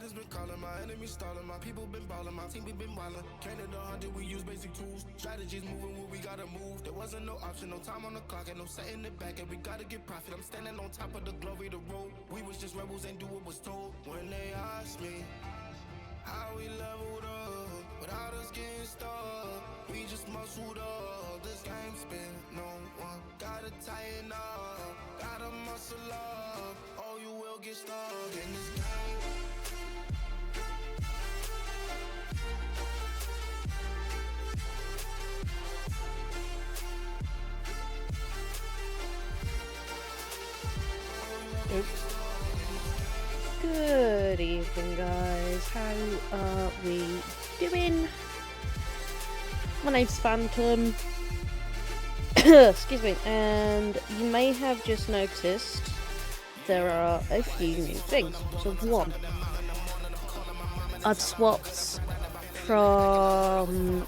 haters been calling, my enemies stalling, my people been balling, my team we been wildin'. Can't 100, we use basic tools. Strategies moving where we gotta move. There wasn't no option, no time on the clock, and no setting it back, and we gotta get profit. I'm standing on top of the glory, the road. We was just rebels and do what was told. When they asked me how we leveled up, without us getting stuck, we just muscled up. This game spin, no one gotta tighten up, gotta muscle up, or you will get stuck in this game. Good evening, guys. How are we doing? My name's Phantom. Excuse me. And you may have just noticed there are a few new things. So one, I've swapped from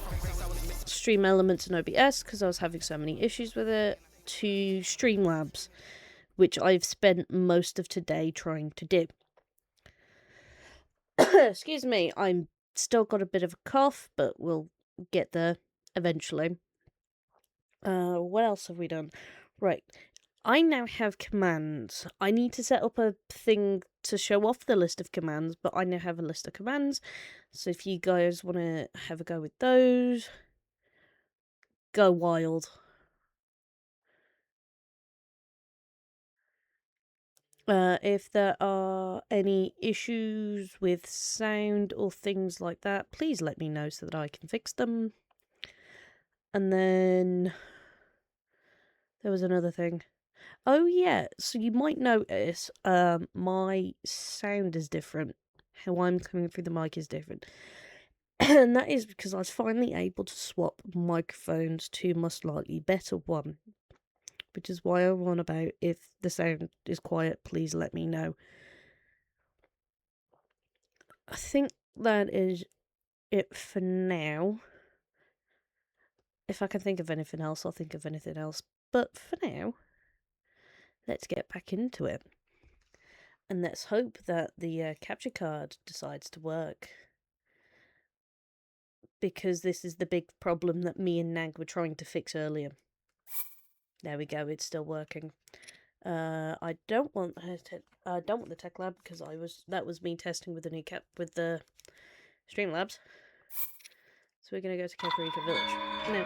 Stream Elements and OBS because I was having so many issues with it to Streamlabs, which I've spent most of today trying to do. Excuse me, I'm still got a bit of a cough, but we'll get there eventually. What else have we done? Right, I now have commands. I need to set up a thing to show off the list of commands, but I now have a list of commands. So if you guys want to have a go with those, go wild. If there are any issues with sound or things like that, please let me know so that I can fix them. And then there was another thing. Oh yeah, so you might notice my sound is different. How I'm coming through the mic is different. And that is because I was finally able to swap microphones to my slightly better one. Which is why I want about, if the sound is quiet, please let me know. I think that is it for now. If I can think of anything else, I'll think of anything else. But for now, let's get back into it. And let's hope that the capture card decides to work. Because this is the big problem that me and Nag were trying to fix earlier. There we go, it's still working. I don't want the tech lab because that was me testing with the new with the Streamlabs. So we're gonna go to Kakariko Village. Now,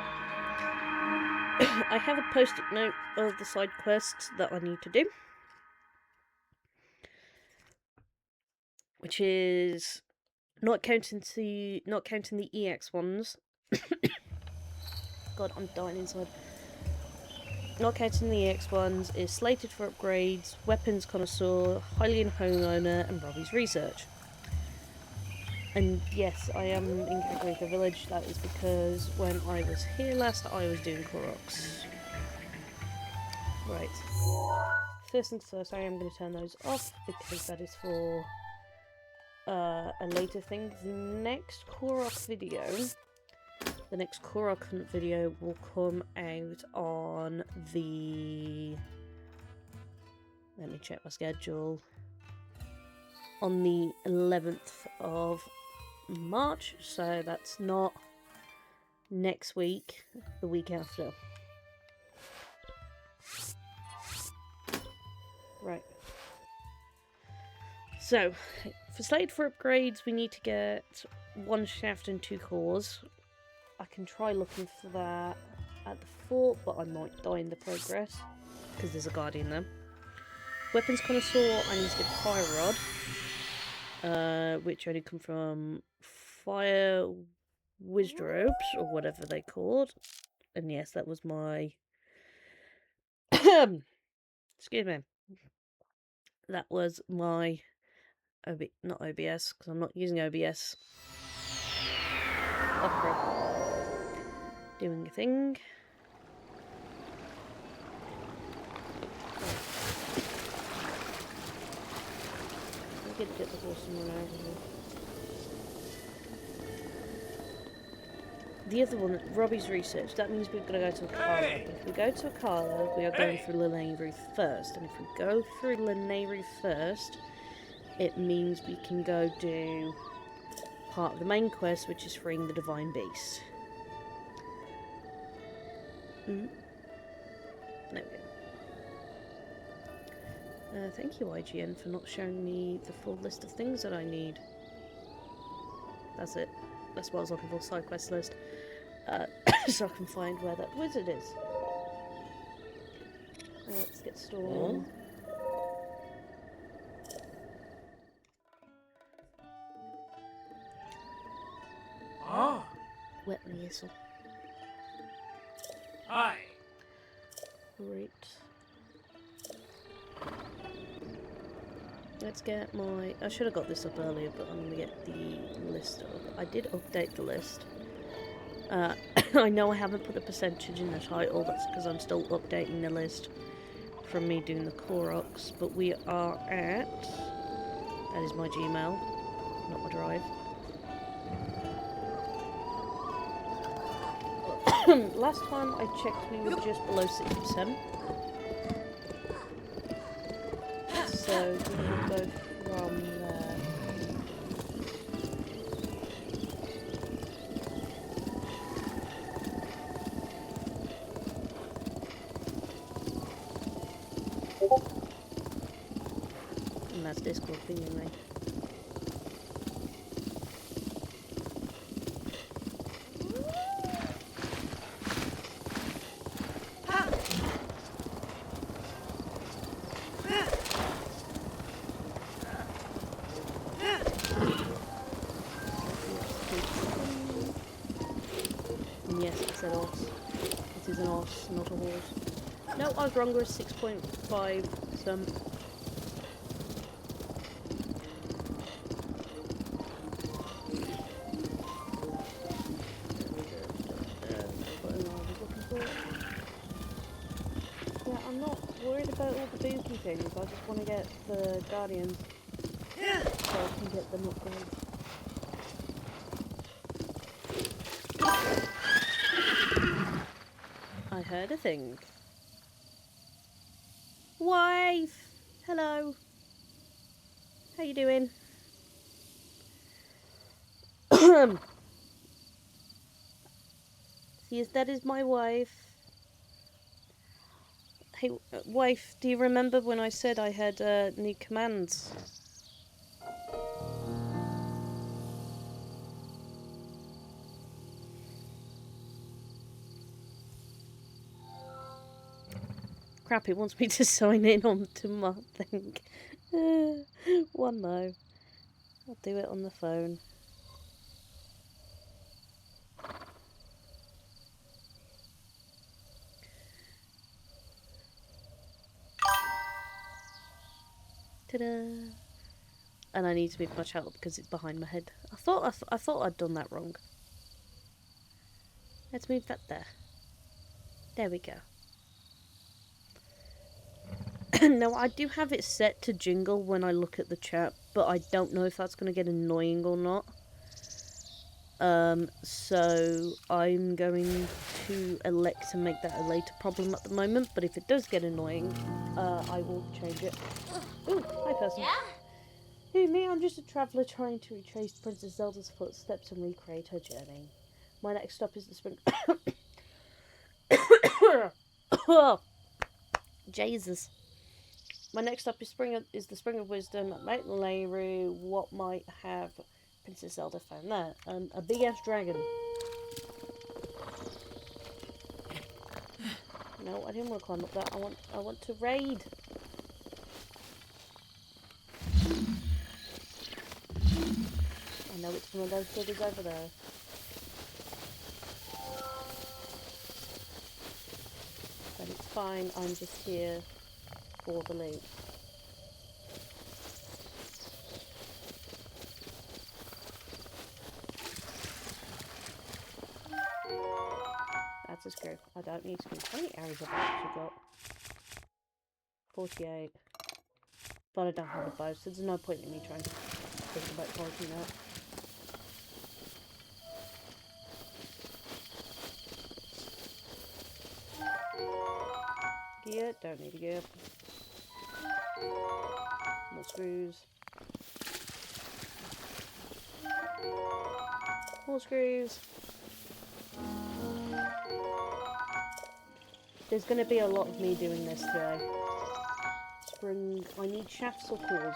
I have a post-it note of the side quests that I need to do, which is not counting the EX ones. God, I'm dying inside. Not counting the EX ones, is slated for upgrades, weapons connoisseur, Hylian homeowner, and Robbie's research. And yes, I am in Kakariko Village. That is because when I was here last, I was doing Koroks. Right. First things first, I am going to turn those off because that is for a later thing. The next Korok video. The next Korok Hunt video will come out on the... Let me check my schedule. On the 11th of March, so that's not next week, the week after. Right. So, for Slade for upgrades, we need to get 1 shaft and 2 cores. I can try looking for that at the fort, but I might die in the progress, because there's a guardian there. Weapons connoisseur, I need to get fire rod, which only come from fire wizardrobes, or whatever they called. And yes, that was my... Excuse me. That was my... not OBS, because I'm not using OBS. Opera. Doing a thing. I'm gonna get the horse and run over here. The other one, Robbie's research, that means we're going to go to Akala. Hey! If we go to Akala, we are going through Lanayru first. And if we go through Lanayru first, it means we can go do part of the main quest, which is freeing the Divine Beast. There we go. Thank you, IGN, for not showing me the full list of things that I need. That's it. That's what I was looking for, side quest list. So I can find where that wizard is. Let's get Storm. Wet whistle. Hi. Great. Let's get my... I should have got this up earlier, but I'm going to get the list up. I did update the list. I know I haven't put the percentage in the title, that's because I'm still updating the list from me doing the Koroks, but we are at... That is my Gmail, not my Drive. Last time I checked we were just below 60%. So we will go from there. And that's Discord pinging me. Yes, it said horse. It is an horse, not a horse. No, I was wrong, it was 6.5 some. Yeah, I'm not worried about all the booty things, I just want to get the Guardians so I can get them upgraded. I heard a thing. Wife! Hello. How you doing? Yes, that is my wife. Hey, wife, do you remember when I said I had new commands? Crap, it wants me to sign in onto my thing. One no. I'll do it on the phone. Ta-da! And I need to move my child up because it's behind my head. I thought I'd done that wrong. Let's move that there. There we go. Now, I do have it set to jingle when I look at the chat, but I don't know if that's going to get annoying or not. So I'm going to elect to make that a later problem at the moment, but if it does get annoying, I will change it. Ooh, hi person. Yeah? Who, me? I'm just a traveller trying to retrace Princess Zelda's footsteps and recreate her journey. My next stop is the spring... Oh, Jesus. My next stop is the Spring of Wisdom at Mount Lanayru. What might have Princess Zelda found there? A big-ass dragon. No, I didn't want to climb up that. I want to raid. I know it's one of those figures over there. But it's fine, I'm just here for the loot. That's a screw. I don't need screws. How many arrows have I actually got? 48. But I don't have a bow, so there's no point in me trying to think about fighting that. Gear, don't need a gear. More screws. More screws. There's going to be a lot of me doing this today. Spring. I need shafts or cores.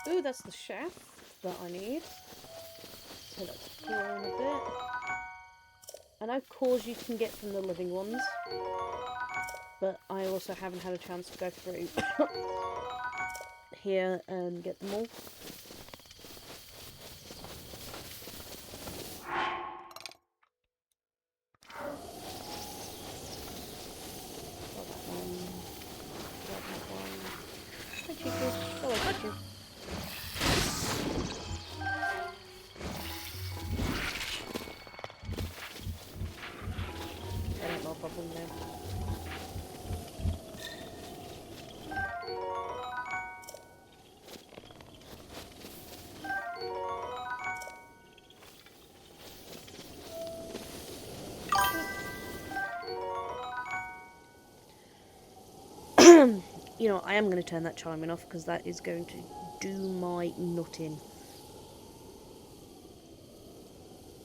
Ooh, that's the shaft that I need. So let's pull on a bit. I know cores you can get from the living ones, but I also haven't had a chance to go through here and get them all. Got that one. Got that one. Hi, Chico. Oh, I got you. That ain't no problem now. You know, I am going to turn that chiming off because that is going to do my nutting.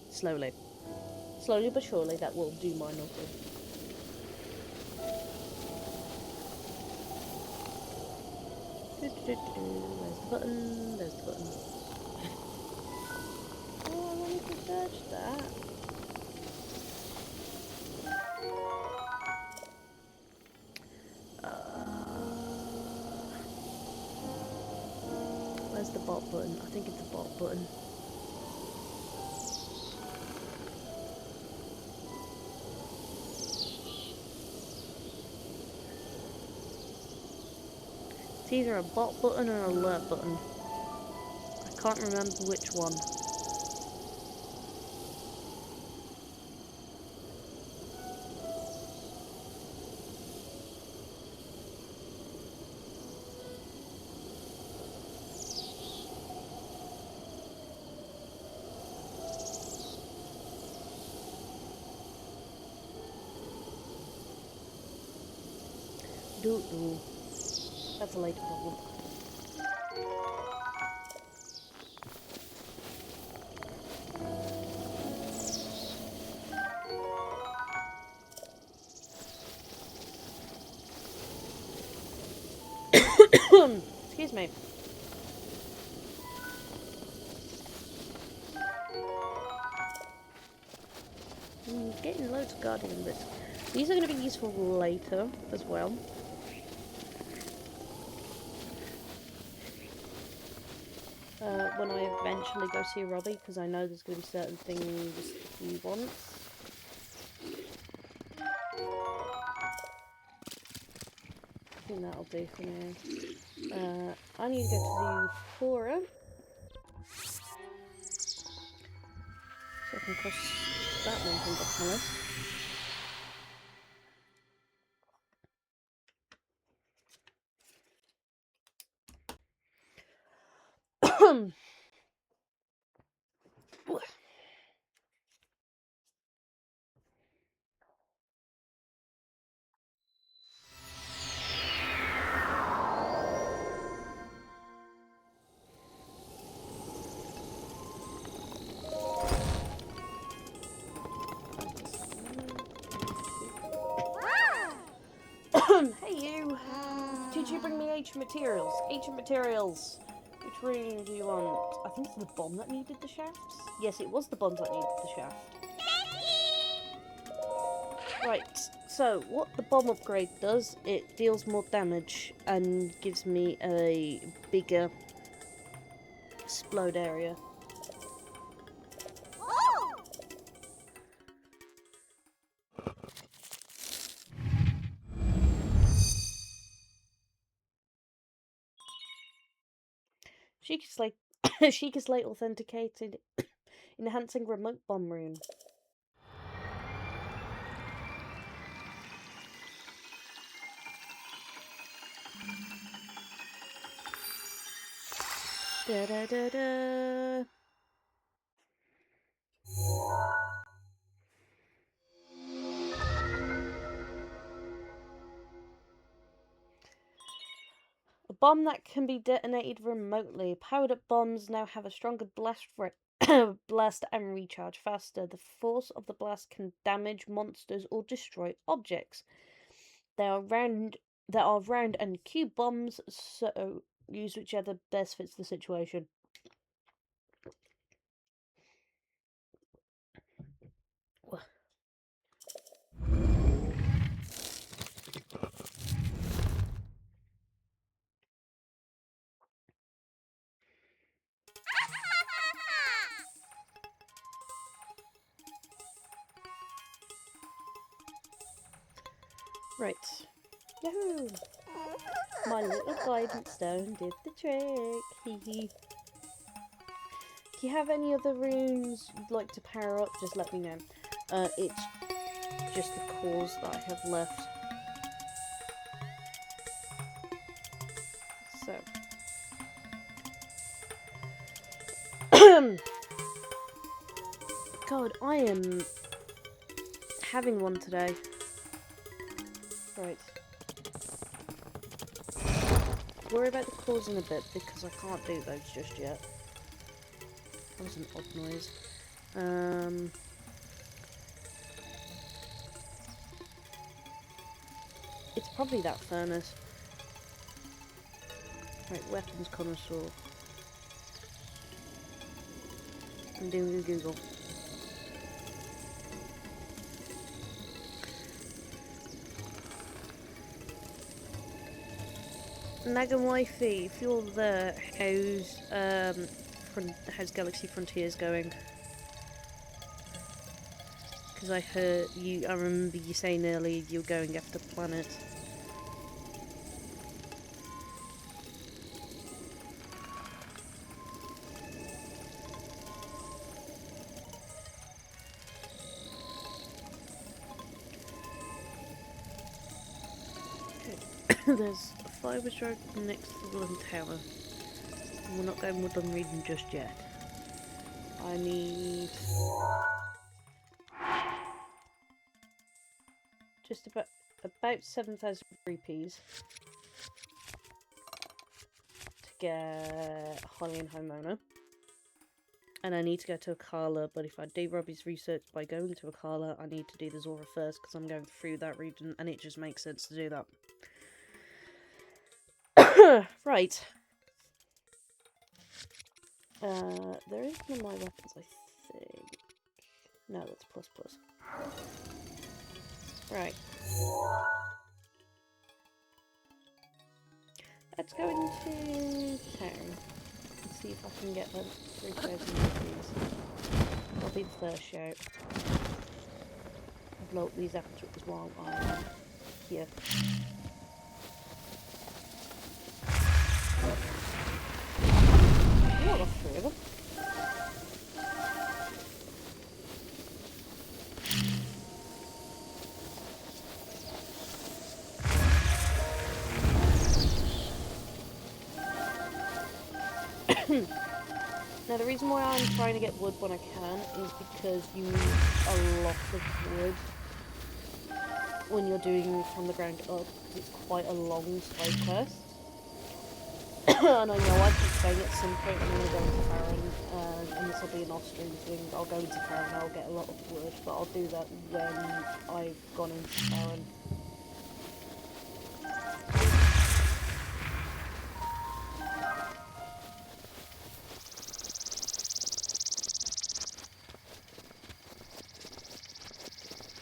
Slowly. Slowly but surely that will do my nutting. There's the button, there's the button. Oh, I wanted to search that. Where's the bot button? I think it's the bot button. It's either a bot button or an alert button. I can't remember which one. Doo-doo. That's a later problem. Excuse me. Getting loads of guardian bits. These are going to be useful later as well. When I eventually go see Robbie, because I know there's going to be certain things he wants. I think that'll do for now. I need to go to the Pura, so I can cross that one thing off my list. Hey you! Did you bring me ancient materials? Ancient materials! Which ring do you want? I think it's the bomb that needed the shafts? Yes, it was the bomb that needed the shaft. Right, so what the bomb upgrade does, it deals more damage and gives me a bigger explode area. Sheikah Slate authenticated, enhancing remote bomb rune. Da da da da. bomb that can be detonated remotely. Powered-up bombs now have a stronger blast blast and recharge faster. The force of the blast can damage monsters or destroy objects. There are round and cube bombs, so use whichever best fits the situation. Right. Yahoo! My little guidance stone did the trick. Hee hee. If you have any other runes you'd like to power up, just let me know. It's just the cores that I have left. So. God, I am having one today. Right. Worry about the cores in a bit because I can't do those just yet. That was an odd noise. It's probably that furnace. Right, weapons connoisseur. I'm doing a Google. Nagan Wifey, if you're there, how's Galaxy Frontiers going? Because I remember you saying earlier you're going after planet. There's a fibre stroke next to the Woodland Tower. We're not going Woodland Region just yet. I need just about 7,000 rupees to get Holly and Homona. And I need to go to Akala, but if I do Robbie's research by going to Akala, I need to do the Zora first because I'm going through that region and it just makes sense to do that. Right. There is one of my weapons, I think. No, that's plus. Right. Let's go into town and see if I can get them 3,000 rupees. That'll be the first shout. Blow up these apples while I'm here. Oh, that's 3 of them. Now the reason why I'm trying to get wood when I can is because you need a lot of wood when you're doing from the ground up. It's quite a long side quest. And I know I keep saying at some point I'm going to go into Farron, and this will be an off-stream thing. I'll go into Farron, I'll get a lot of wood, but I'll do that when I've gone into Farron.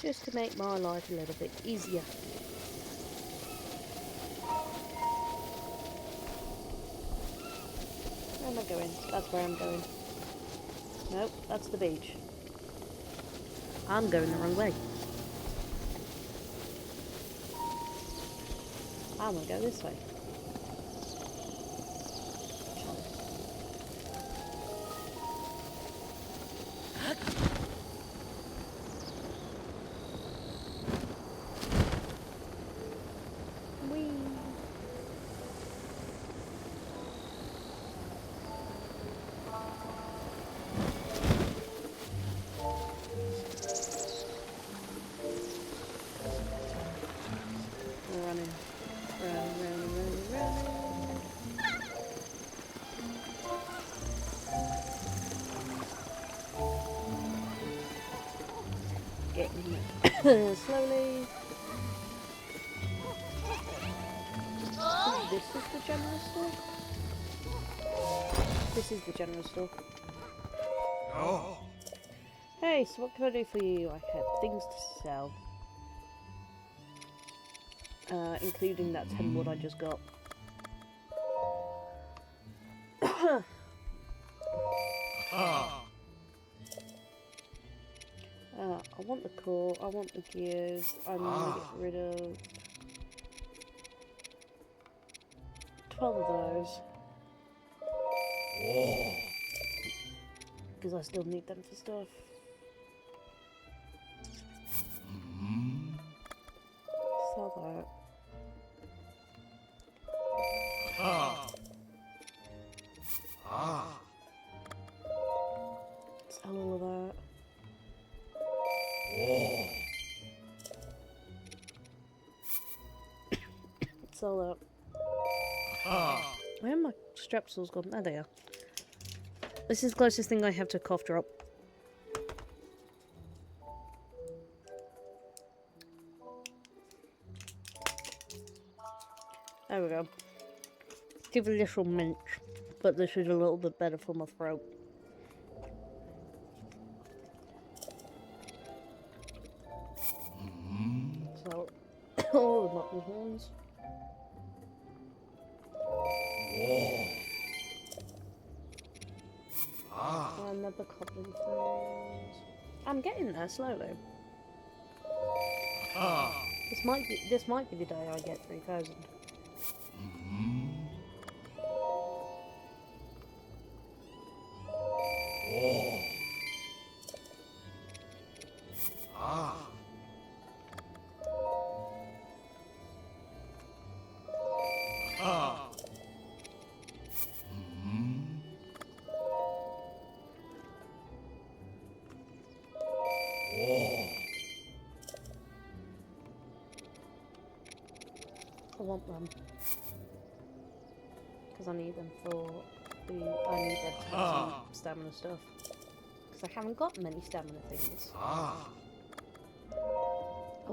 Just to make my life a little bit easier. Where am I going? That's where I'm going. Nope, that's the beach. I'm going the wrong way. I'm gonna go this way. Running. Slowly. This is the general store? This is the general store. Oh. Hey, so what can I do for you? I have things to sell. Including that 10 wood I just got. I want the core, I want the gears, I'm gonna get rid of 12 of those. Because I still need them for stuff. Sell that. Sell all of that. Sell that. Where are my strepsils gone? There they are. This is the closest thing I have to a cough drop. There we go. Give a little mint, but this is a little bit better for my throat. So, all the muttons ones. Another goblin things. I'm getting there slowly. This might be the day I get 3,000. I want them because I need them for the. I need them to have some stamina stuff because I haven't got many stamina things. I've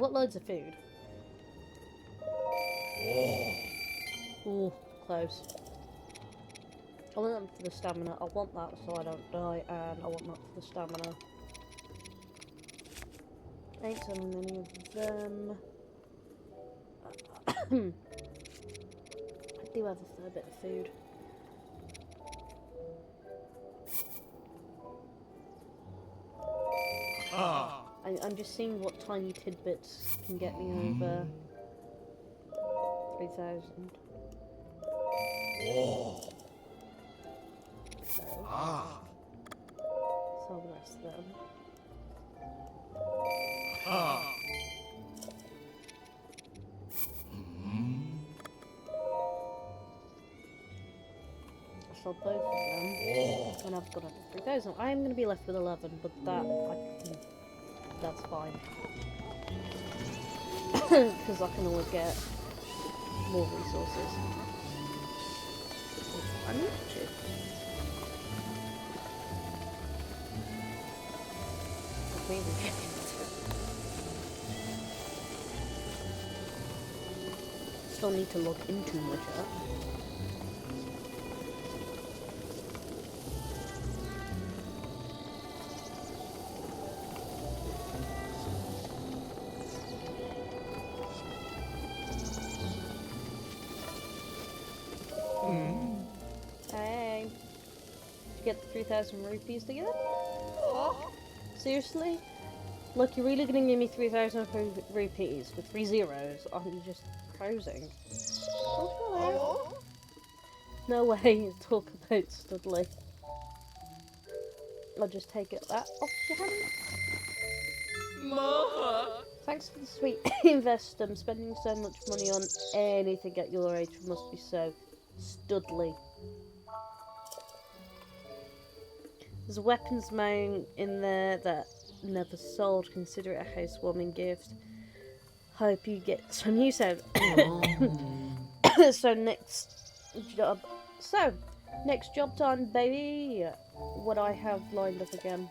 got loads of food. Oh, close. I want them for the stamina. I want that so I don't die, and I want that for the stamina. Ain't so many of them. I do have a fair bit of food. I'm just seeing what tiny tidbits can get me over 3,000. So, sell the rest of them. Both of them, and I've got another 3,000. I am going to be left with 11, but that's fine. Because I can always get more resources. I need to. Maybe. Still need to log into my chat. Hey. Did you get the 3,000 rupees together? Seriously? Look, you're really gonna give me 3,000 rupees with 3 zeros? Aren't you just cruising? No way, talk about Studley. I'll just take it that off your hand. Thanks for the sweet invest. Spending so much money on anything at your age must be so Studley. There's a weapons mount in there that never sold. Consider it a housewarming gift. Hope you get some use out of it. So next job time, baby. What I have lined up again.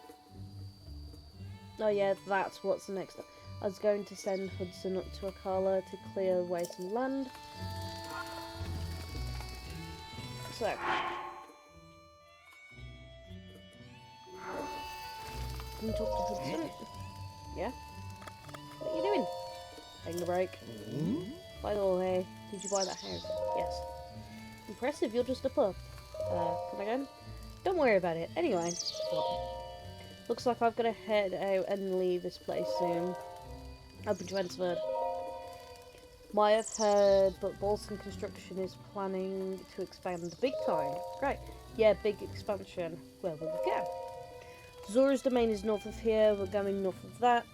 Oh yeah, that's what's the next. I was going to send Hudson up to Akala to clear away some land. So, can we talk to Hudson? Yeah? What are you doing? Taking a break. By the way, did you buy that house? Yes. Impressive, you're just a pup. Can I go? Don't worry about it. Anyway, looks like I've got to head out and leave this place soon. I've been transferred. Might have heard, but Bolson Construction is planning to expand big time. Great. Yeah, big expansion. Where will we go? Zora's domain is north of here. We're going north of that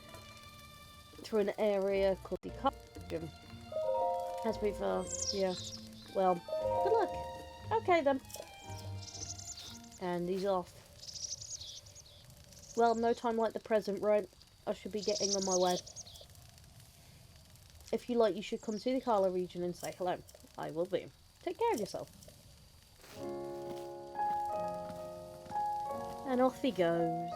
through an area called the Cardigan. That's pretty far. Yeah. Well, good luck. Okay then. And he's off. Well, no time like the present, right? I should be getting on my way. If you like, you should come to the Kala region and say hello. I will be. Take care of yourself. And off he goes.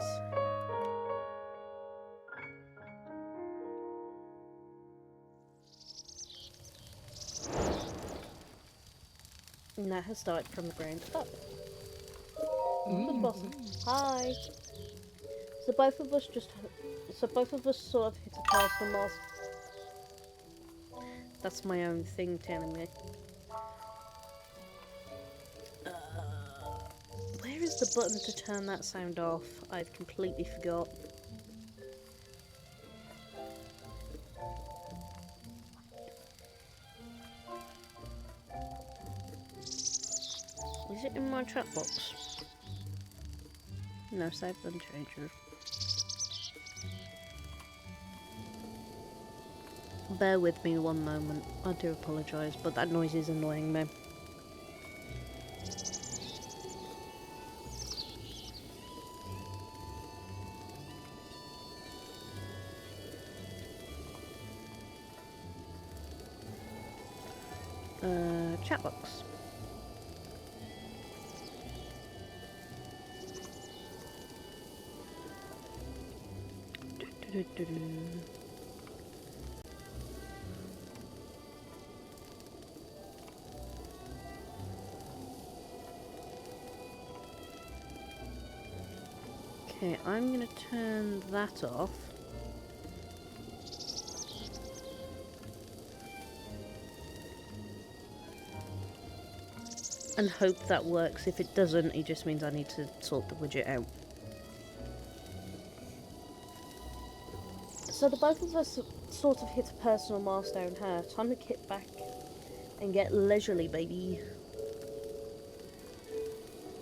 And that has started from the ground up. Good boss. Hi. So both of us sort of hit a personal loss. That's my own thing telling me. Where is the button to turn that sound off? I've completely forgot. Is it in my chat box? No, save and changes. Bear with me one moment. I do apologise, but that noise is annoying me. Chat box. Okay, I'm gonna turn that off. And hope that works. If it doesn't, it just means I need to sort the widget out. So the both of us sort of hit a personal milestone here. Time to kick back and get leisurely, baby.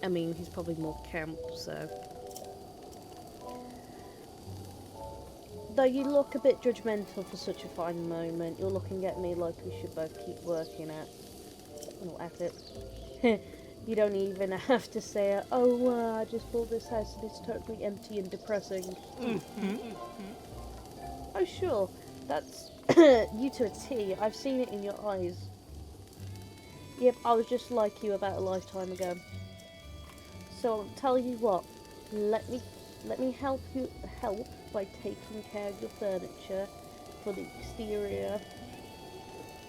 I mean, he's probably more camp, so... Though you look a bit judgmental for such a fine moment, you're looking at me like we should both keep working at it. You don't even have to say, oh, I just bought this house and it's totally empty and depressing. Oh, sure, that's you to a T. I've seen it in your eyes. Yep, I was just like you about a lifetime ago. So I'll tell you what, let me help by taking care of your furniture for the exterior.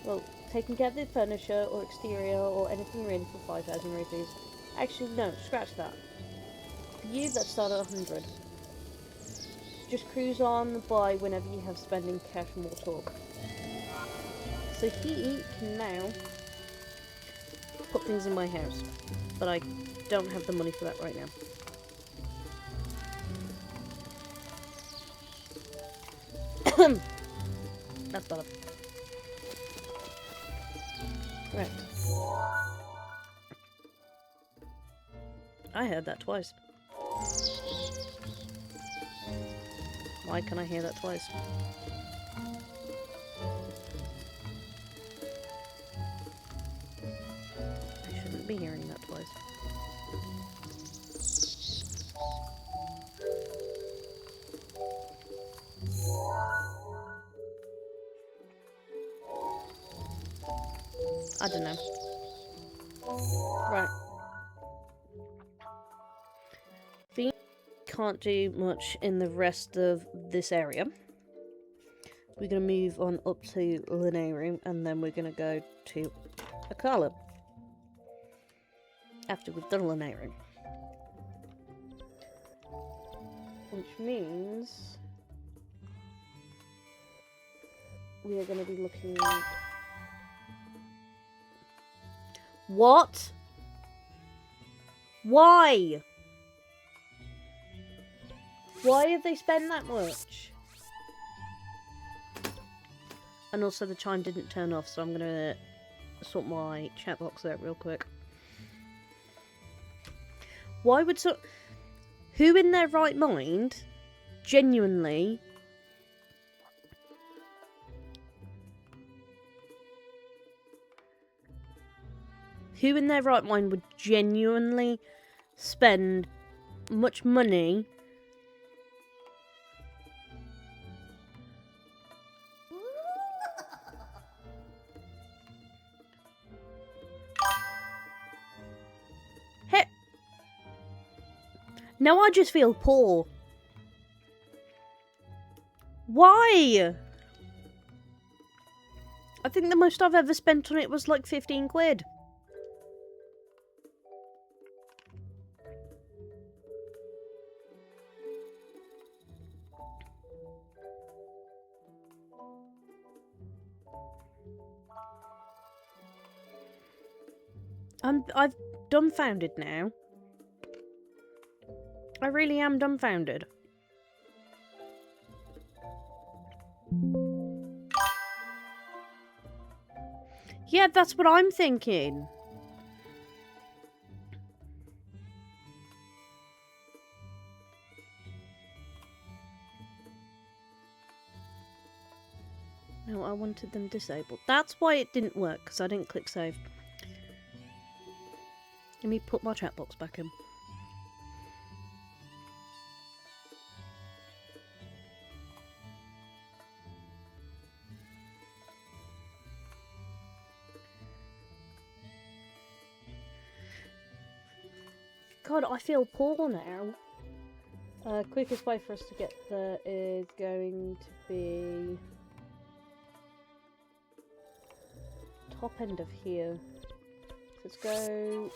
Well, taking care of the furniture or exterior or anything really for 5,000 rupees. Actually, no, scratch that. For you, let's start at 100. Just cruise on by whenever you have spending cash and more talk. So he can now put things in my house, but I don't have the money for that right now. That's better. Right. I heard that twice. Why can I hear that twice? I shouldn't be hearing that twice. I don't know. Right. Phoenix can't do much in the rest of this area. we're going to move on up to Lanayru, and then we're going to go to Akala after we've done Lanayru. Which means we are going to be looking... What? Why? Why have they spent that much? And also the chime didn't turn off, so I'm going to sort my chat box out real quick. Why would so... Who in their right mind, genuinely... Who in their right mind would genuinely spend much money Now I just feel poor. Why? I think the most I've ever spent on it was like 15 quid. I've dumbfounded now. I really am dumbfounded. Yeah, that's what I'm thinking. No, I wanted them disabled. That's why it didn't work, because I didn't click save. Let me put my chat box back in. God, I feel poor now. Quickest way for us to get there is going to be top end of here. Let's go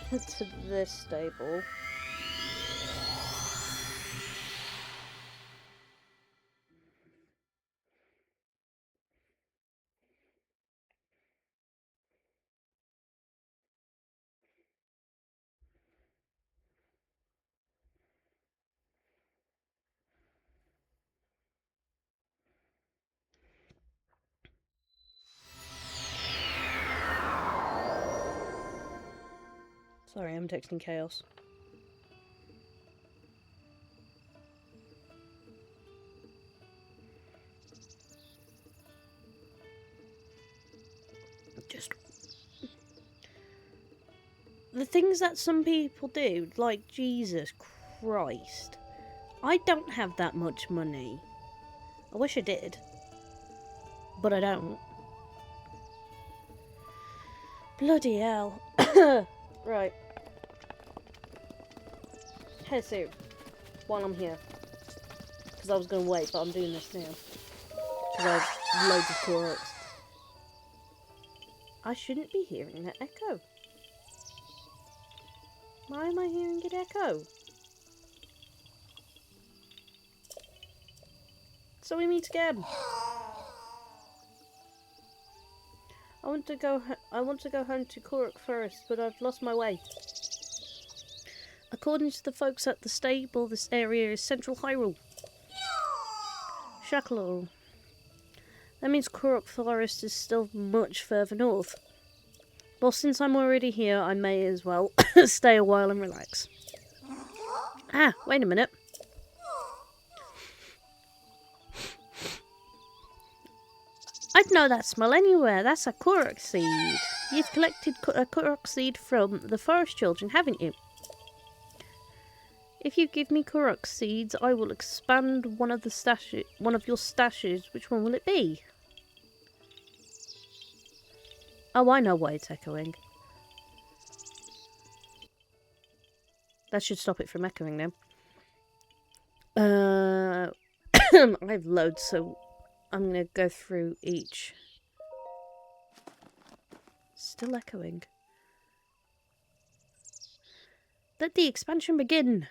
to this stable. Sorry, I'm texting Chaos. Just... The things that some people do, like, Jesus Christ. I don't have that much money. I wish I did. But I don't. Bloody hell. Right. Hey Sue, while I'm here. Because I was going to wait, but I'm doing this now. Because I have loads of Koroks. I shouldn't be hearing that echo. Why am I hearing it echo? So we meet again. I want to go home to Korok first, but I've lost my way. According to the folks at the stable, this area is Central Hyrule. Shakalor. That means Korok Forest is still much further north. Well, since I'm already here, I may as well stay a while and relax. Ah, wait a minute. I'd know that smell anywhere. That's a Korok seed. You've collected a Korok seed from the forest children, haven't you? If you give me Korok seeds, I will expand one of your stashes. Which one will it be? Oh, I know why it's echoing. That should stop it from echoing now. I have loads, so I'm gonna go through each. Still echoing. Let the expansion begin.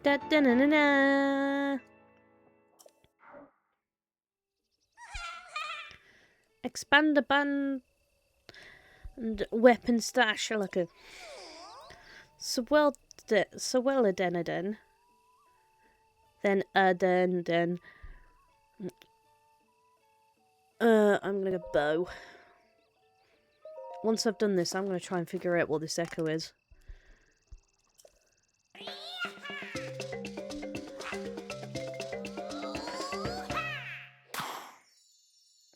Da da na na na. Expand the band and weapon stash like a Swelleden. Then I'm gonna go bow. Once I've done this, I'm gonna try and figure out what this echo is.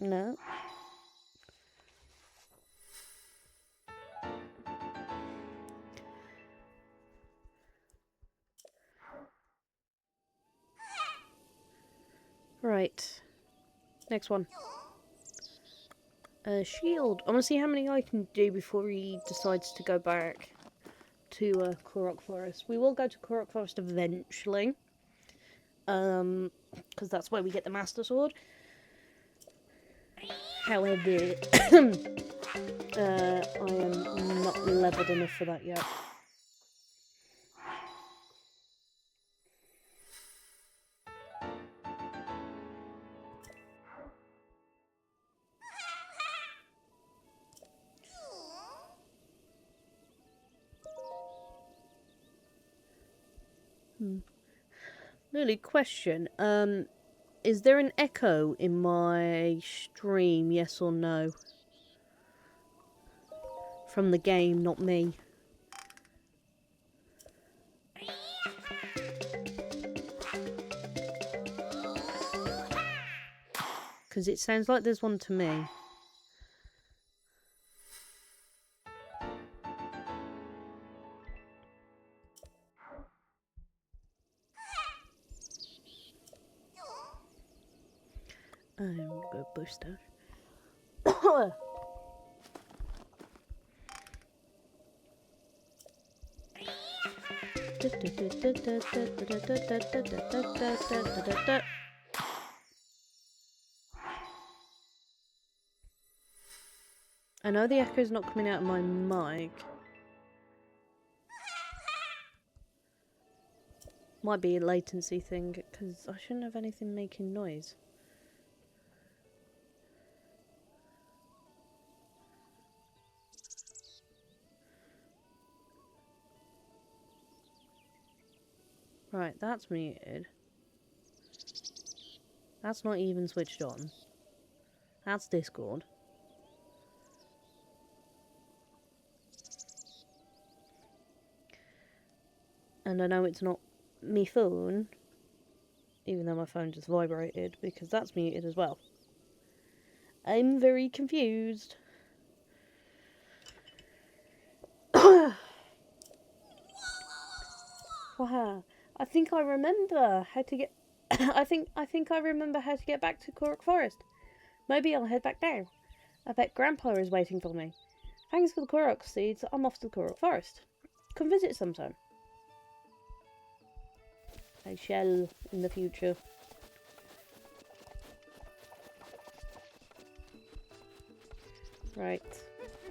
No. Right. Next one. Shield. I want to see how many I can do before he decides to go back to Korok Forest. We will go to Korok Forest eventually. Because that's where we get the Master Sword. However, I am not leveled enough for that yet. Lily, question. Is there an echo in my stream, yes or no? From the game, not me. Because it sounds like there's one to me. I'm gonna go boost her. I know the echo's not coming out of my mic. Might be a latency thing, because I shouldn't have anything making noise. Right, that's muted. That's not even switched on. That's Discord. And I know it's not me phone, even though my phone just vibrated, because that's muted as well. I'm very confused. Wow. I think I remember how to get I think I remember how to get back to Korok Forest. Maybe I'll head back now. I bet Grandpa is waiting for me. Thanks for the Korok seeds. I'm off to Korok Forest. Come visit sometime. I shall in the future. Right.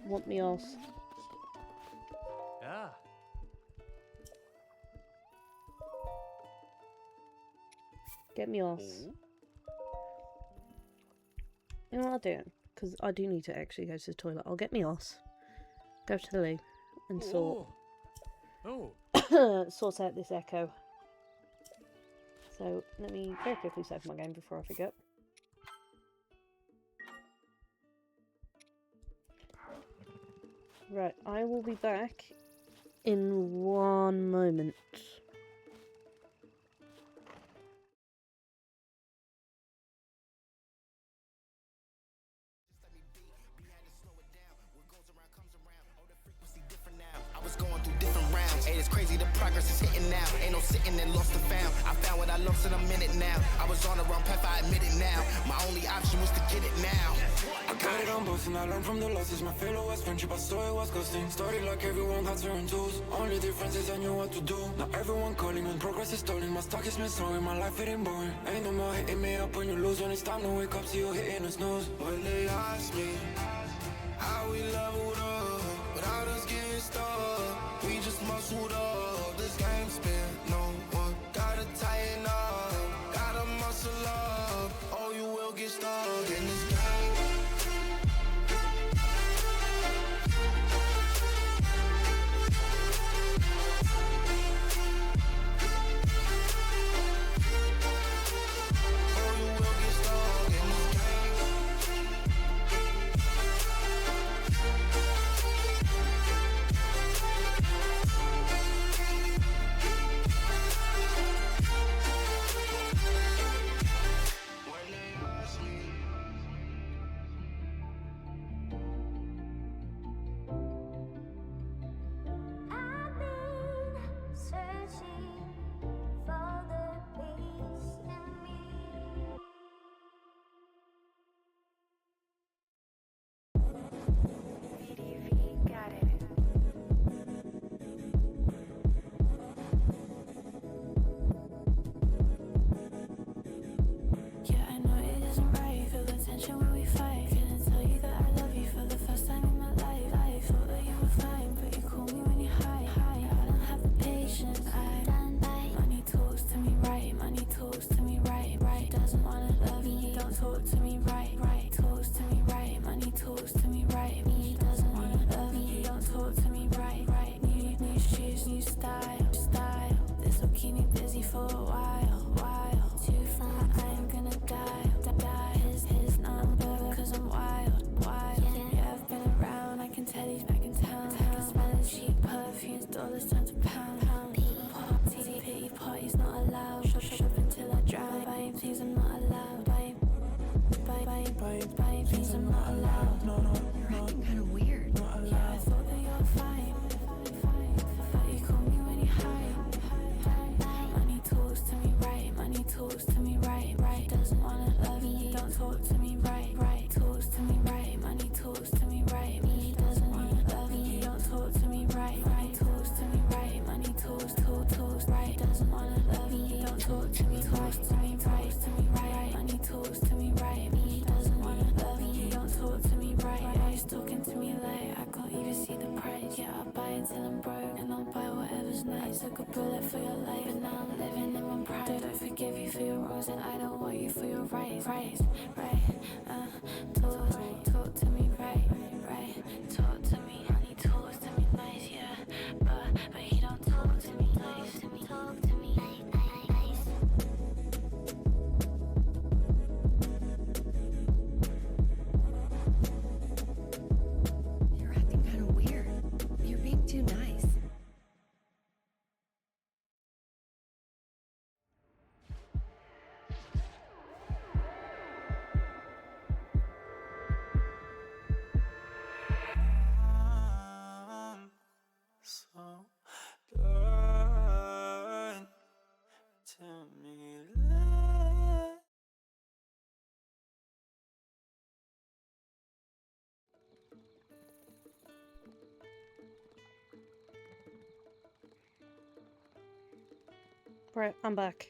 Want me else? Ah. Get me off. You know what I'll do? Because I do need to actually go to the toilet. I'll get me off. Go to the loo and sort out this echo. So let me very quickly save my game before I forget. Right, I will be back in 1 moment. It's crazy, the progress is hitting now. Ain't no sitting and lost and found. I found what I love once and I'm in it now. I was on the wrong path, I admit it now. My only option was to get it now. I got it on both and I learned from the losses. My failure was friendship, I saw it was costing. Started like everyone had certain tools. Only difference is I knew what to do. Now everyone calling and progress is stalling. My stock is missing, my life getting boring. Ain't no more hitting me up when you lose. When it's time to wake up, see you hitting the snooze. When they ask me how we leveled up without us getting stuck, we just muscled up. This game spin, no one gotta tighten up, gotta muscle up, or you will get stuck in this game. Right, I'm back.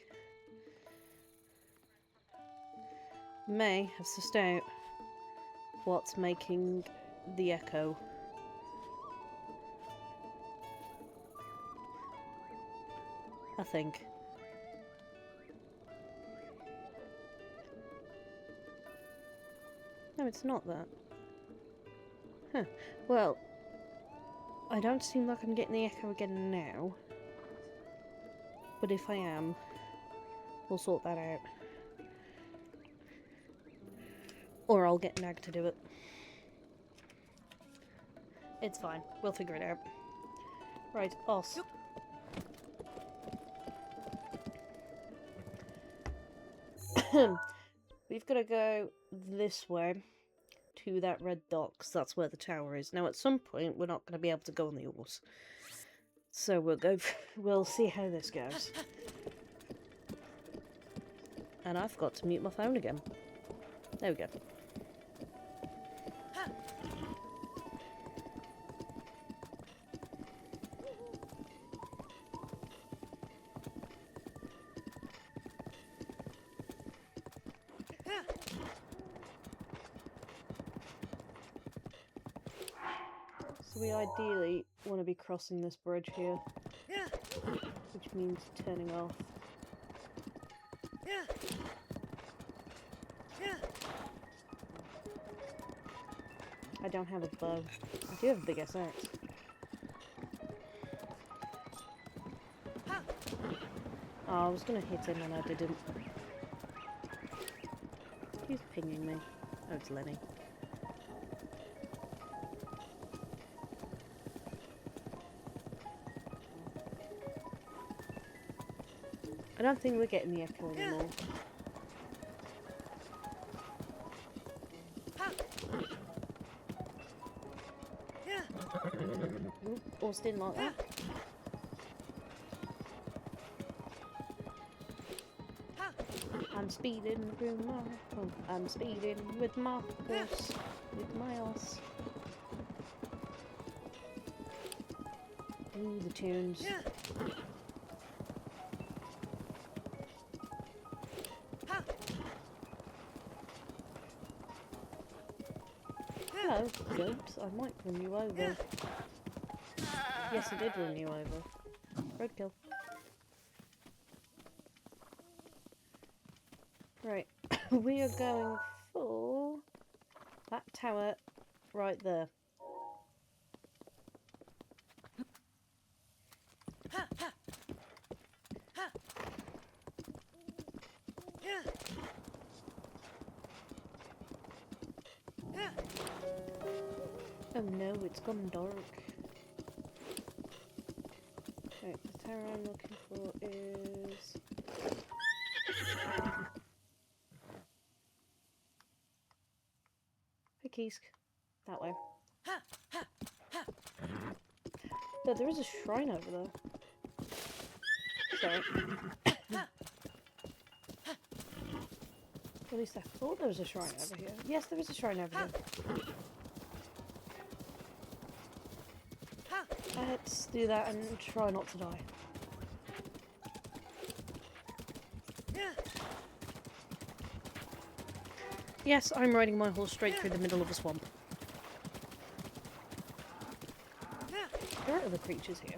May have sussed out what's making the echo. I think. No, it's not that. Huh. Well, I don't seem like I'm getting the echo again now. But if I am, we'll sort that out. Or I'll get Nag to do it. It's fine. We'll figure it out. Right, Os. We've got to go this way to that red dot, because that's where the tower is. Now, at some point, we're not going to be able to go on the horse. So we'll go. We'll see how this goes. And I forgot to mute my phone again. There we go. So we ideally want to be crossing this bridge here, which means turning off. I don't have a bow. I do have a big axe. Oh, I was gonna hit him and I didn't. Who's pinging me? Oh, it's Lenny. I don't think we're getting the echo anymore. Oop, horse didn't like that. I'm speeding through my... Oh, I'm speeding with my horse. With my horse. Ooh, the tunes. Hello, goat. I might run you over. Yes, I did run you over. Roadkill. Right, we are going for that tower right there. Oh no, it's gone dark. Right, the tower I'm looking for is... Kisk. That way. But there is a shrine over there. Sorry. At least I thought there was a shrine over here. Yes, there is a shrine over here. Let's do that and try not to die. Yes, I'm riding my horse straight through the middle of a swamp. There are other creatures here.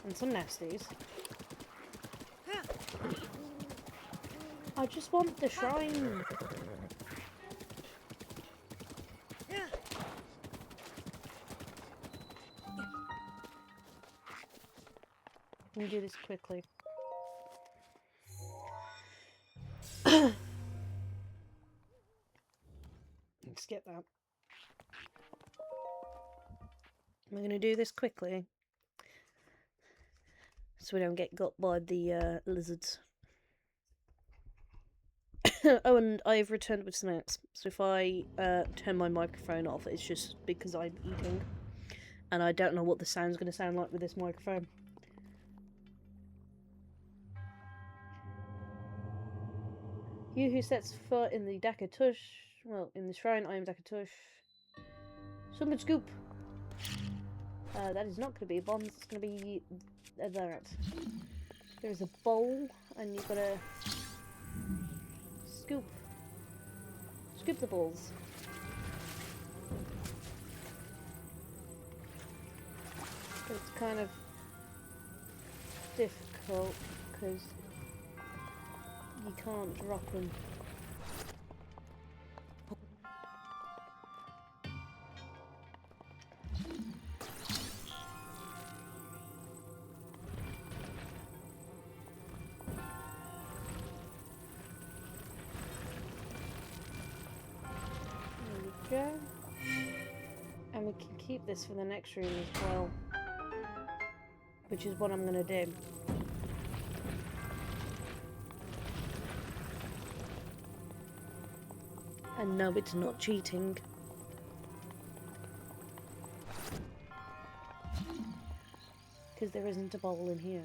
And some nasties. I just want the shrine. Let me do this quickly. Skip that. We're going to do this quickly so we don't get got by the lizards. Oh, and I've returned with snacks. So if I turn my microphone off, it's just because I'm eating. And I don't know what the sound's going to sound like with this microphone. You who sets foot in the Dakatush, well, in the shrine, I am Dakatush. Summon scoop! That is not going to be a bomb, it's going to be that. There's a bowl, and you've got to scoop. Scoop the balls. It's kind of difficult, because you can't drop them. There we go. And we can keep this for the next room as well, which is what I'm going to do. And no, it's not cheating. Because there isn't a bowl in here.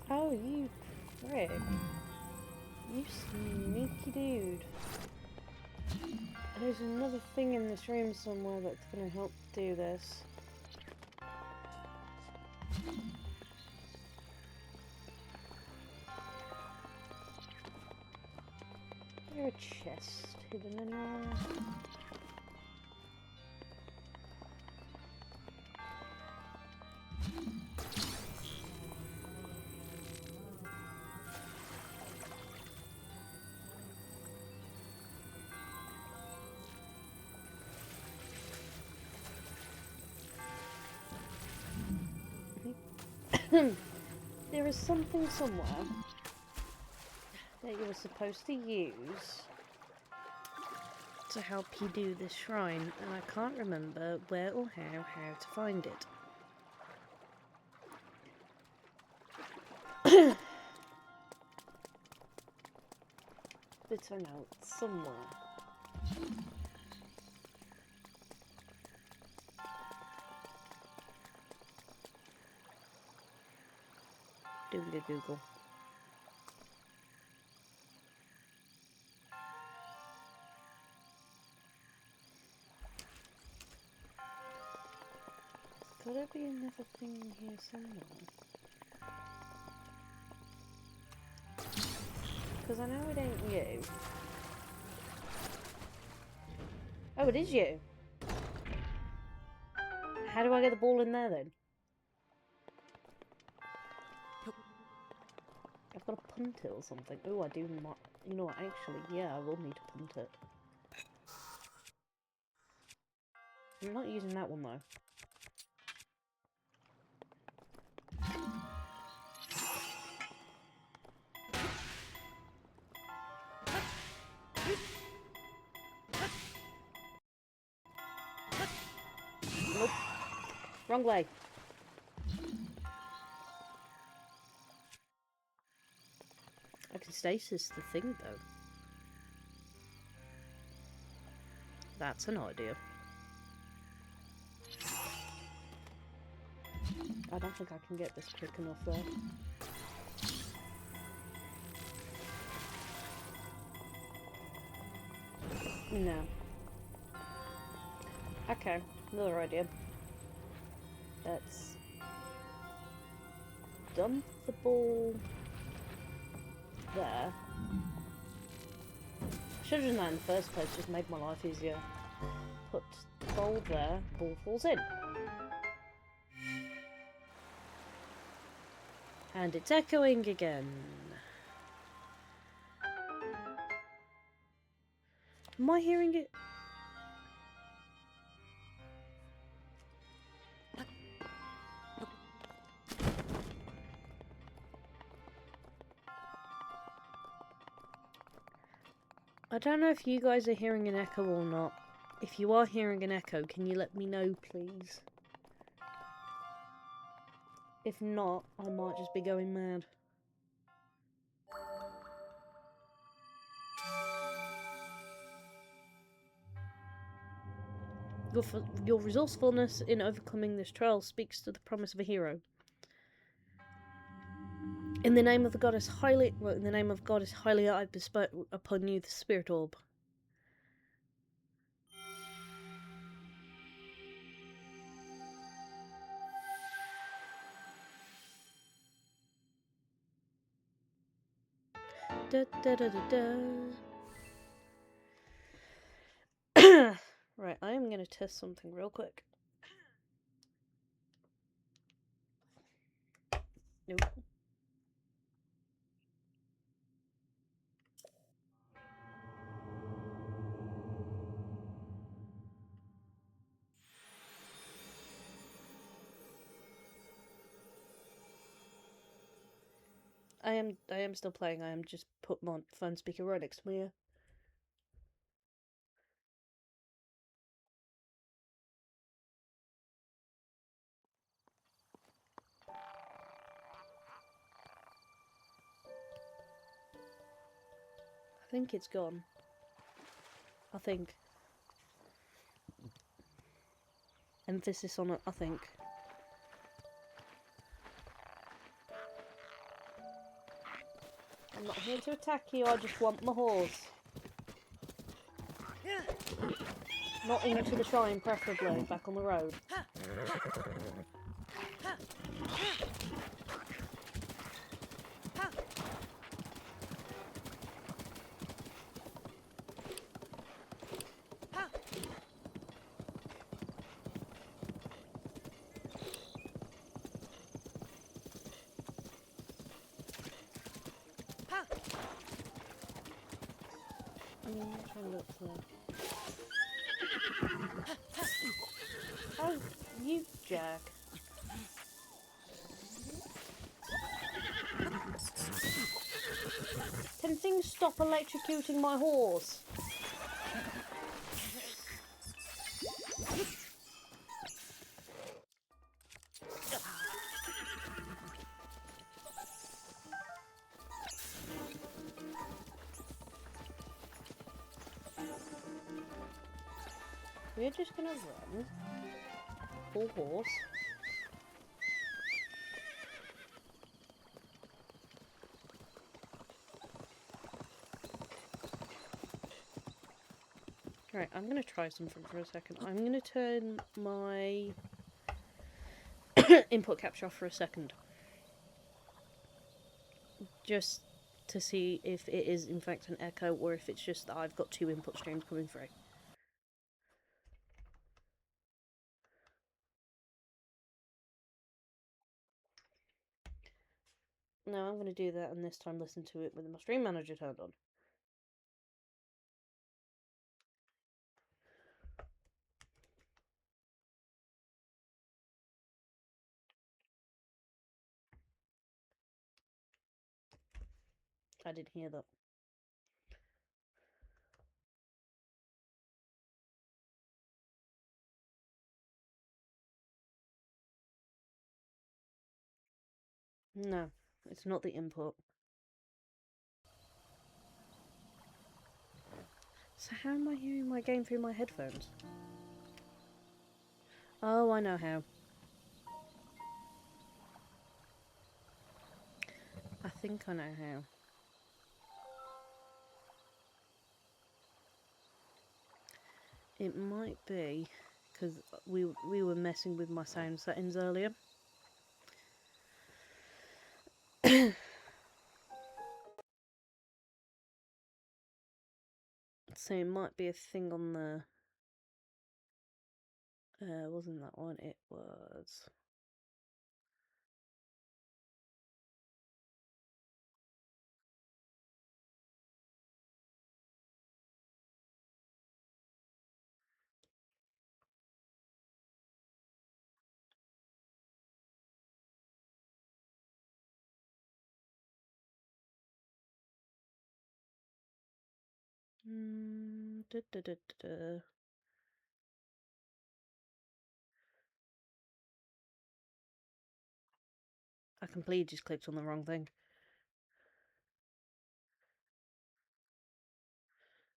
Oh, you prick. You sneaky dude. There's another thing in this room somewhere that's gonna help do this. Is there a chest hidden anywhere? There is something somewhere that you were supposed to use to help you do this shrine, and I can't remember where or how to find it. But I know it's somewhere. Doing a Google. There's gotta be another thing in here somewhere. Because I know it ain't you. Oh, it is you. How do I get the ball in there then? I've got to punt it or something. Oh, I do. You know what? Actually, yeah, I will need to punt it. I'm not using that one though. Nope. Wrong way. I can stasis the thing though. That's an idea. I don't think I can get this quick enough though. No. Okay, another idea. Let's dump the ball there. Should have done that in the first place, just made my life easier. Put the ball there, ball falls in. And it's echoing again. Am I hearing it? I don't know if you guys are hearing an echo or not. If you are hearing an echo, can you let me know, please? If not, I might just be going mad. Your resourcefulness in overcoming this trial speaks to the promise of a hero. In the name of the goddess highly, I bestow upon you the spirit orb. Da, da, da, da, da. Right, I am going to test something real quick. Nope. I am still playing. I am just put my phone speaker right next to my ear. I think it's gone. I think. Emphasis on it, I think. I'm not here to attack you, I just want my horse. Not into the shine, preferably, back on the road. Try and look for... Oh, you jerk. Can things stop electrocuting my horse? We're just gonna run. Full horse. Right, I'm gonna try something for a second. I'm gonna turn my input capture off for a second. Just to see if it is in fact an echo or if it's just that I've got two input streams coming through. No, I'm going to do that and this time listen to it with my stream manager turned on. I didn't hear that. No, it's not the input. So how am I hearing my game through my headphones? Oh, I know how. I think I know how. It might be because we were messing with my sound settings earlier. So it might be a thing on the... wasn't that one? It was... I completely just clicked on the wrong thing.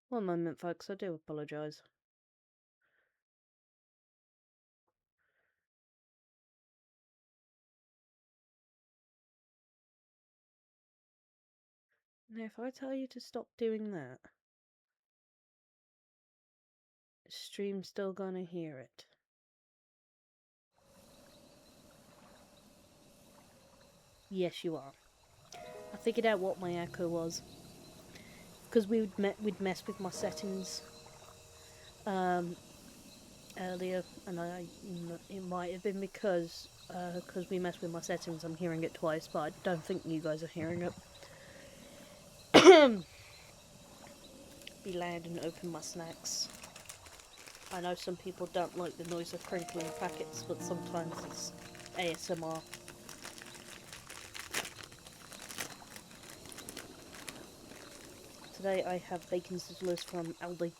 One moment, folks, I do apologise. Now, if I tell you to stop doing that, the stream's still gonna hear it. Yes, you are. I figured out what my echo was. Because we'd messed with my settings earlier, and it might have been because we messed with my settings, I'm hearing it twice, but I don't think you guys are hearing it. Be loud and open my snacks. I know some people don't like the noise of crinkling packets, but sometimes it's ASMR. Today I have bacon sizzlers from Aldi.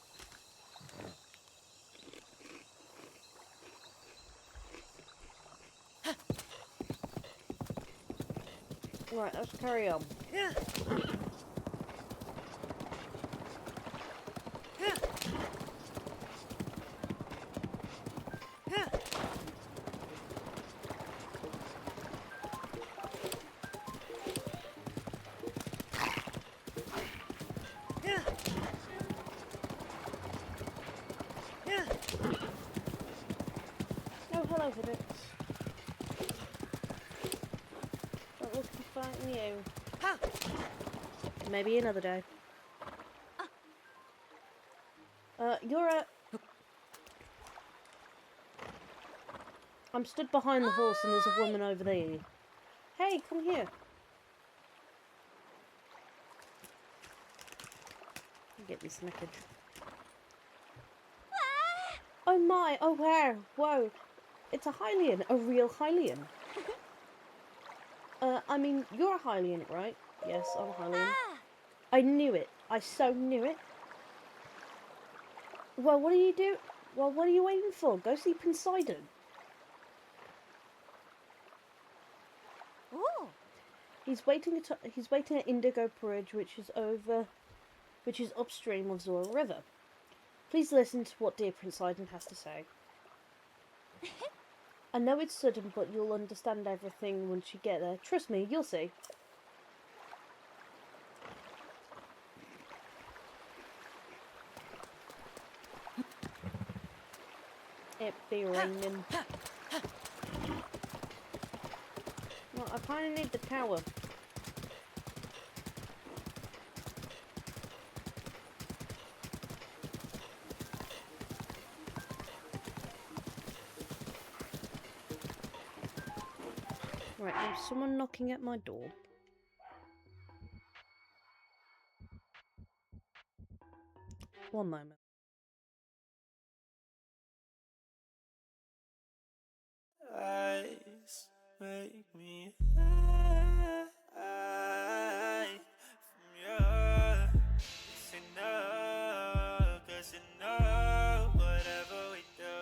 Right, let's carry on. 5 minutes. Not looking to fighting you. Ha! Maybe another day. You're a... I'm stood behind the horse and there's a woman over there. Hey, come here. Get this snackage. Oh my, oh wow, whoa. It's a Hylian, a real Hylian. I mean, you're a Hylian, right? Yes, I'm a Hylian. I knew it. I so knew it. Well, what are you doing? Well, what are you waiting for? Go sleep in Sidon. Ooh. He's waiting at Indigo Bridge, which is upstream of Zora River. Please listen to what dear Prince Sidon has to say. I know it's sudden, but you'll understand everything once you get there. Trust me, you'll see. It be raining. Well, I kinda need the tower. Right, there's someone knocking at my door. One moment. Eyes make me high from your. It's enough, 'cause you know whatever we do,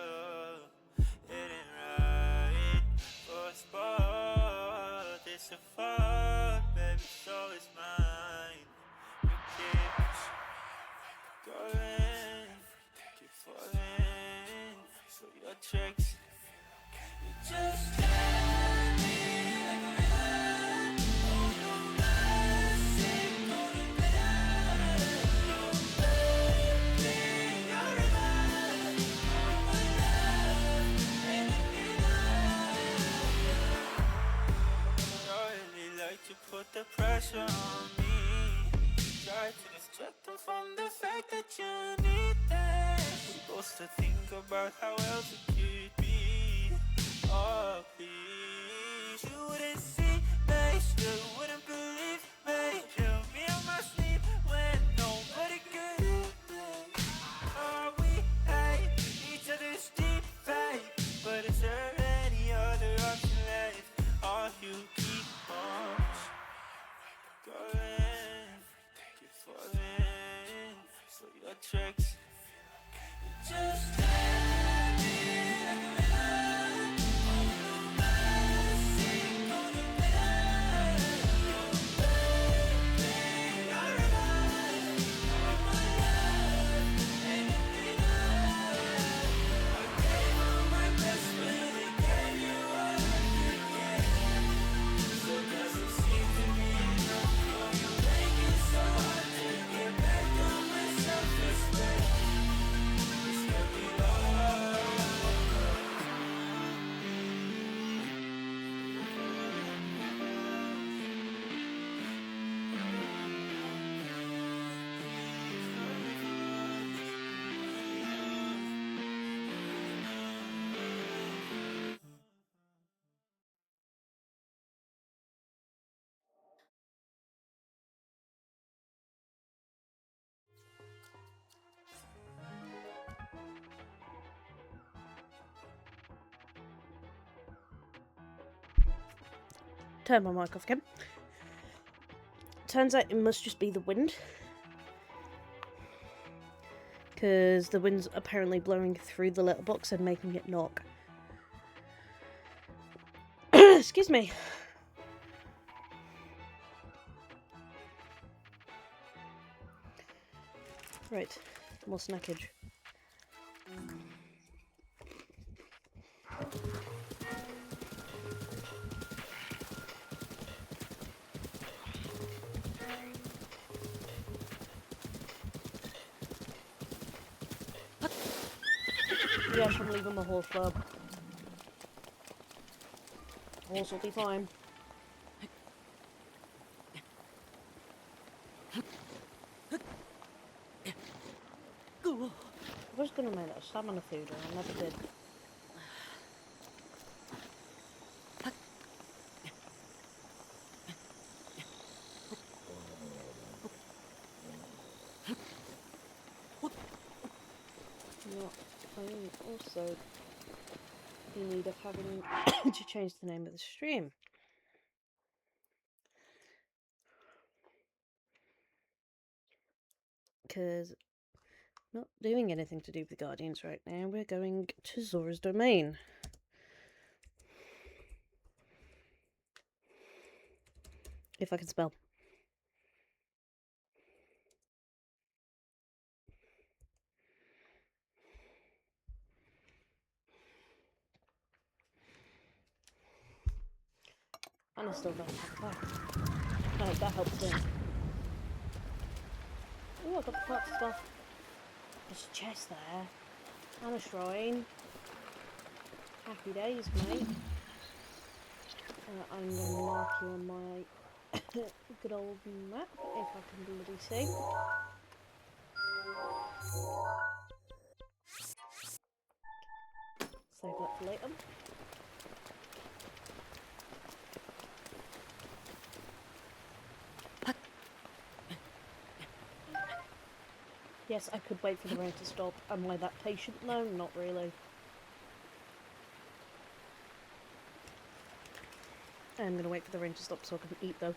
it ain't right for us both. It's a fuck, baby, so it's mine. We keep going, keep falling for your tricks. Just tell me like a villain. Oh no, mercy, gonna get out of your baby. You're a man, all my love, ain't enough. I really like to put the pressure on me. Try to distract them from the fact that you need that. We both to think about how else it could be. Oh, please, you wouldn't see me, still wouldn't believe me. Kill me on my sleep when nobody could hear me. Oh, we hate each other's deep faith, but is there any other option left? Oh, you keep on going, keep falling for your tricks. Just tell me like a villain. Turn my mic off again. Turns out it must just be the wind. Because the wind's apparently blowing through the letterbox and making it knock. Excuse me. Right, more snackage. Yes, I'm leaving my horse club. Horse will be fine. I was gonna make that a stamina food, and I never did. I am also in need of having to change the name of the stream. Because not doing anything to do with the Guardians right now. We're going to Zora's domain. If I can spell. And I still don't have a back. I hope that helps me. Oh, I got the parts as well. There's a chest there. And a shrine. Happy days, mate. I'm going to mark you on my good old map, if I can bloody see. Save that for later. Yes, I could wait for the rain to stop. Am I that patient? No, not really. I'm going to wait for the rain to stop so I can eat, though.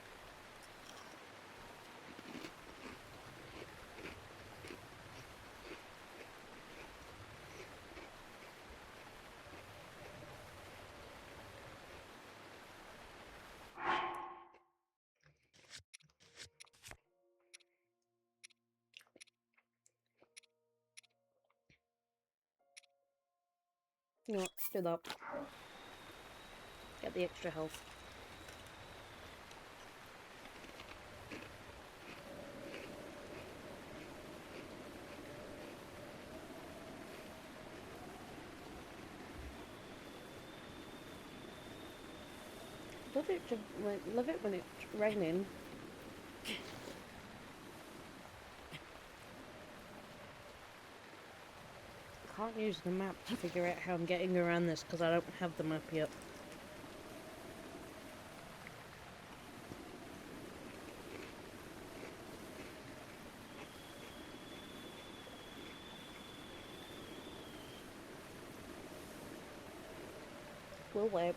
You know what? Do that. Get the extra health. Love it when it's raining. I can't use the map to figure out how I'm getting around this because I don't have the map yet. We'll wait.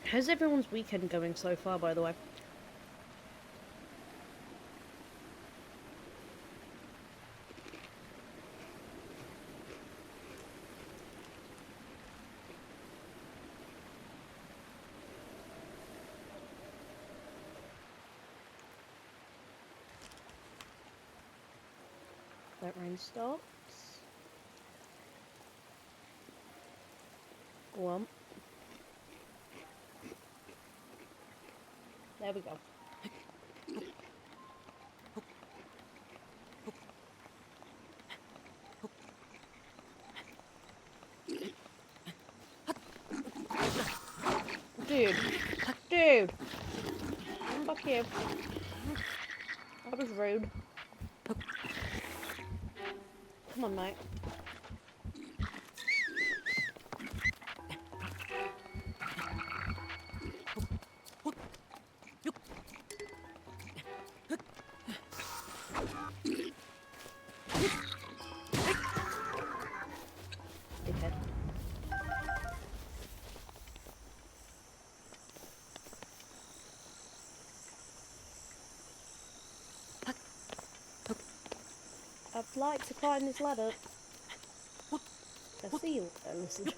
How's everyone's weekend going so far, by the way? That rain stops. Go on. There we go. Dude, come back here. That was rude. Come on, mate. Dickhead. I'd like to climb this ladder. I see you. Listen.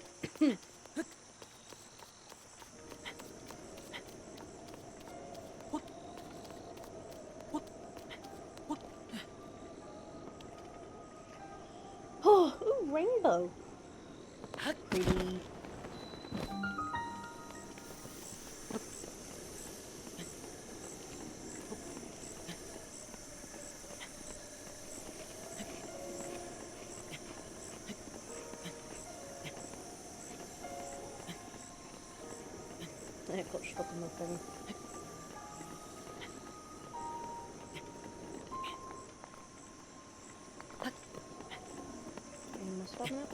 Oh, ooh, rainbow. Pretty. It got stuck in the thing. You must have it.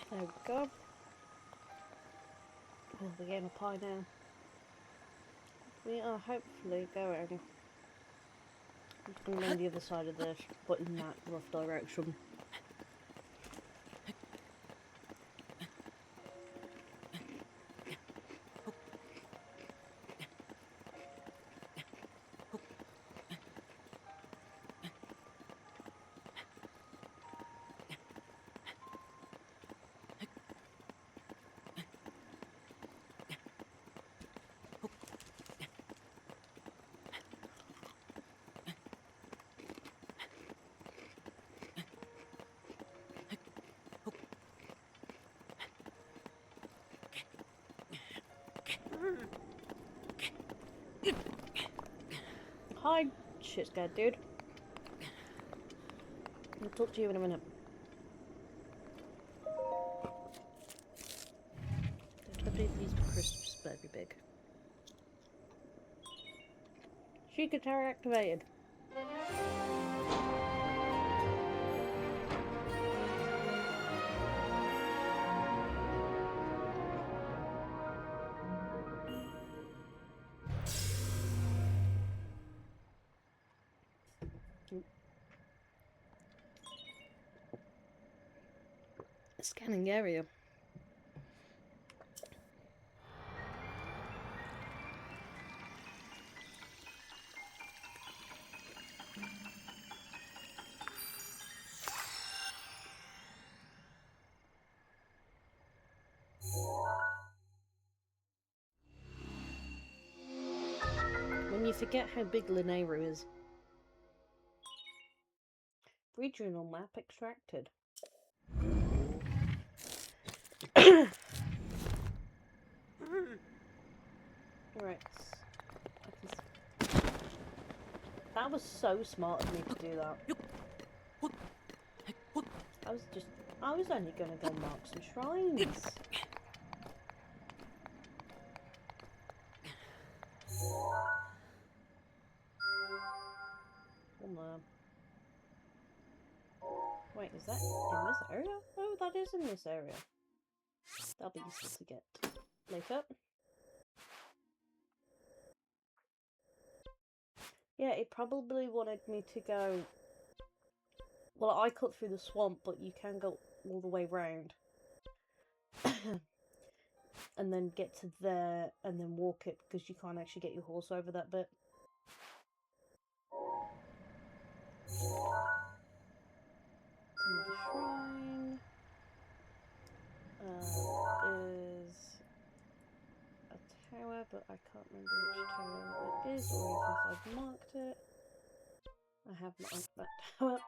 There we go. Oh, we're getting a pie now. We are hopefully going. I'm just going to go on the other side of this, but in that rough direction. Hi, shit scared dude. I'll talk to you in a minute. Don't believe these crisps better be big. Sheik attack activated. Scanning area. When you forget how big Lanayru is. Regional map extracted. Right. That was so smart of me to do that. I was only gonna go mark some shrines. Oh no. Wait, is that in this area? Oh, that is in this area. That'll be useful to get later. Yeah, it probably wanted me to go... Well, I cut through the swamp, but you can go all the way round. And then get to there, and then walk it, because you can't actually get your horse over that bit. Another shrine. Is a tower, but I can't remember which tower it is, or even if I've marked it. I have marked that tower.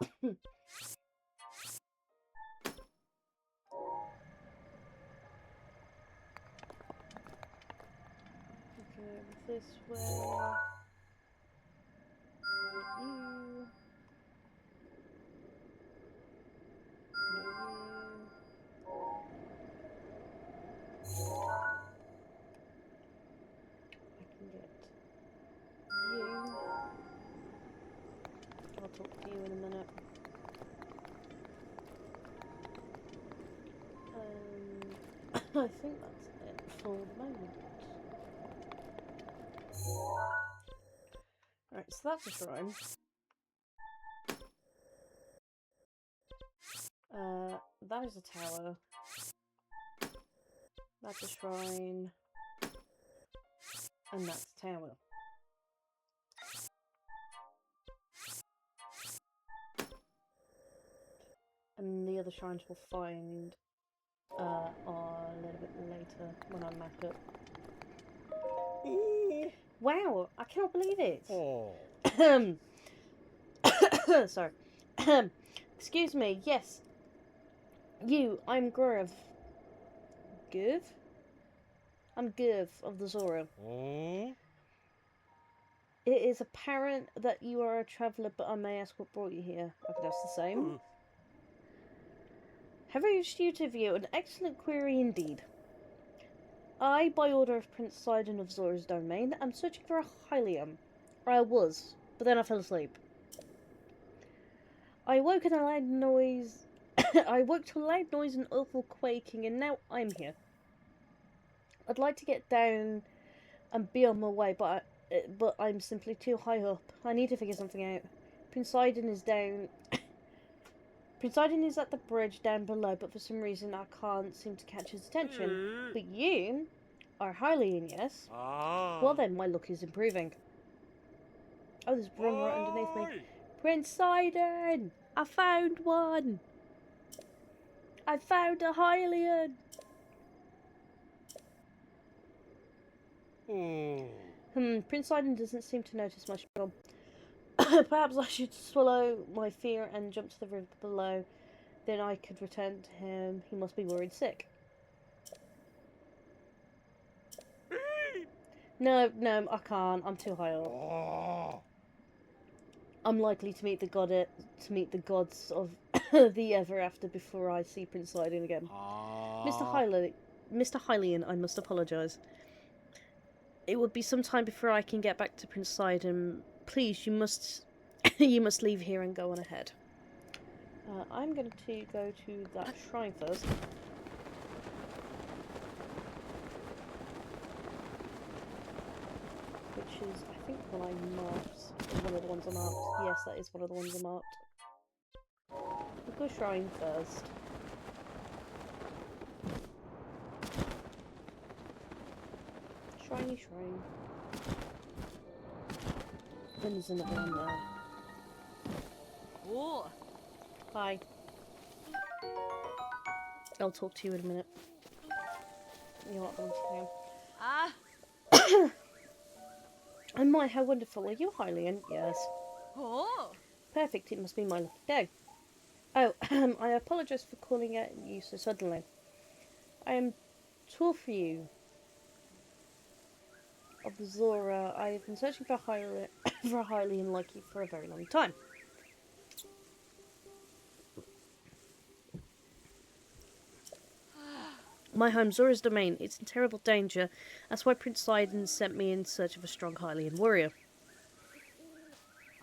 Go this way. You. I can get you. I'll talk to you in a minute. I think that's it for the moment. Right, so that's a shrine. That is a tower. That's a shrine. And that's a tower. And the other shrines we'll find are a little bit later when I map it. Wow, I cannot believe it. Oh. Sorry. Excuse me, yes. You, I'm Gruv. Gurv? I'm Gurv of the Zora. It is apparent that you are a traveller, but I may ask what brought you here. I could ask the same. Very astute of you, an excellent query indeed. I, by order of Prince Sidon of ZORA'S domain, am searching for a Hylium. Or I was, but then I fell asleep. I awoke in a loud noise. I woke to a loud noise and awful quaking, and now I'm here. I'd like to get down and be on my way, but I'm simply too high up. I need to figure something out. Prince Sidon is down. Prince Sidon is at the bridge down below, but for some reason I can't seem to catch his attention. But you are Hylian, yes? Well then, my luck is improving. Oh, there's a run right underneath me. Prince Sidon! I found one! I found a Hylian! Prince Sidon doesn't seem to notice much at all. Perhaps I should swallow my fear and jump to the river below. Then I could return to him. He must be worried sick. No, I can't. I'm too high up. I'm likely to meet the gods of the ever after before I see Prince Sidon again. Mr. Hylian, I must apologise. It would be some time before I can get back to Prince Sidon. Please, you must leave here and go on ahead. I'm going to go to that shrine first. Which is, I think, one I marked. One of the ones I marked. Yes, that is one of the ones I marked. We'll go shrine first. Shriny shrine. Then there's another one there. Oh. Hi. I'll talk to you in a minute. You're not going to know. Ah. Oh my, how wonderful. Are you Hylian? Yes. Oh. Perfect, it must be my lucky day. Oh, I apologise for calling out you so suddenly. I am tall for you. Of the Zora, I have been searching for a Hylian like you for a very long time. My home, Zora's domain. It's in terrible danger. That's why Prince Sidon sent me in search of a strong Hylian warrior.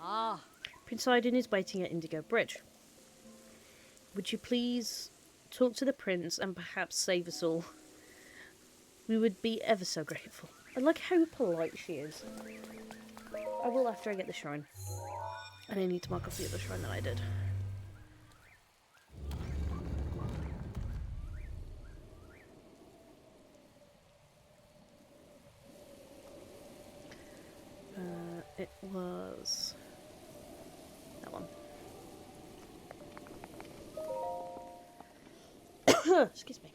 Ah. Prince Sidon is waiting at Indigo Bridge. Would you please talk to the prince and perhaps save us all? We would be ever so grateful. I like how polite she is. I will after I get the shrine. And I need to mark off the other shrine that I did. It was that one. Excuse me.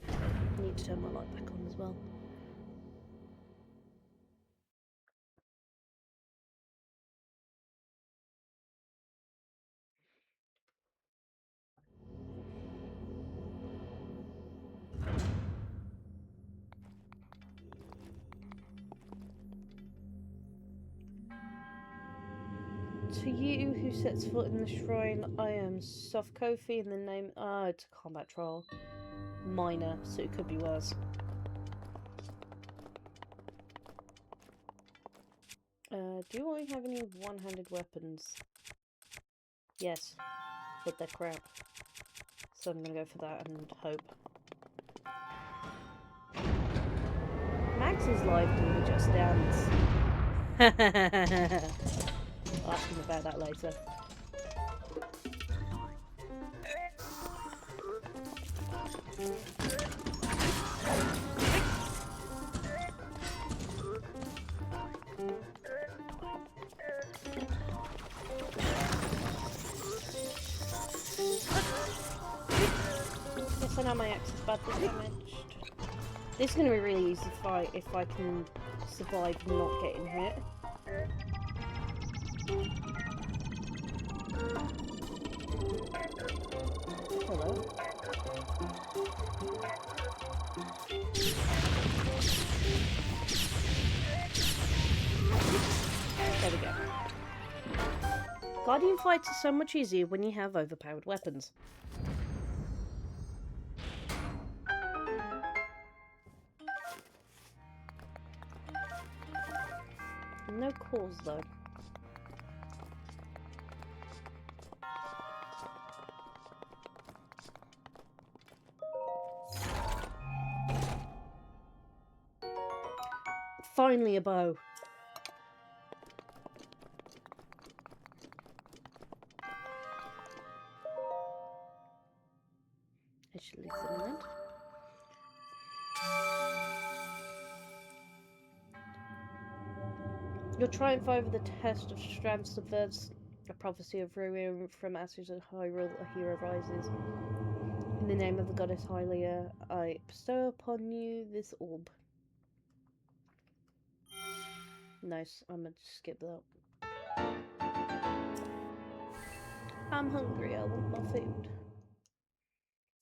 I need to turn my light back on as well. To you who sets foot in the shrine, I am Soft Kofi in the name. It's a combat trial. Minor, so it could be worse. Do I have any one-handed weapons? Yes, but they're crap. So I'm gonna go for that and hope. Max is live doing Just Dance. I'll ask him about that later. Yes, I know my axe is badly damaged. This is going to be a really easy fight if I can survive not getting hit. Hello. There we go. Guardian fights are so much easier when you have overpowered weapons. No cause though. Finally a bow. I should leave them around. Your triumph over the test of strength subverts a prophecy of ruin from ashes of Hyrule. A hero rises. In the name of the goddess Hylia, I bestow upon you this orb. Nice, I'm gonna skip that. I'm hungry, I want my food.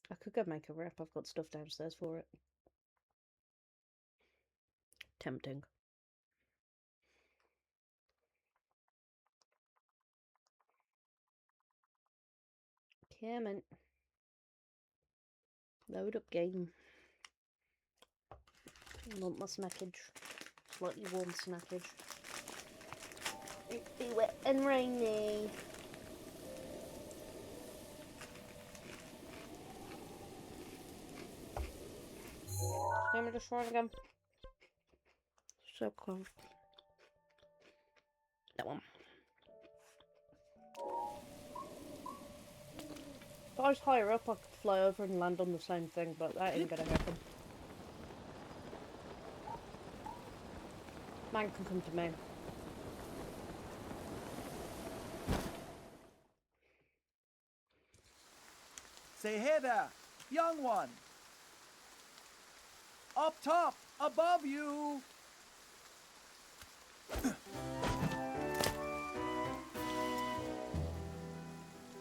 I could go make a wrap, I've got stuff downstairs for it. Tempting. Come on. Load up game. I want my snackage. Slightly warm snackage. It's be wet and rainy. Let me just try again. So close. That one. If I was higher up, I could fly over and land on the same thing, but that ain't gonna happen. Man can come to me. Say, hey there, young one. Up top, above you.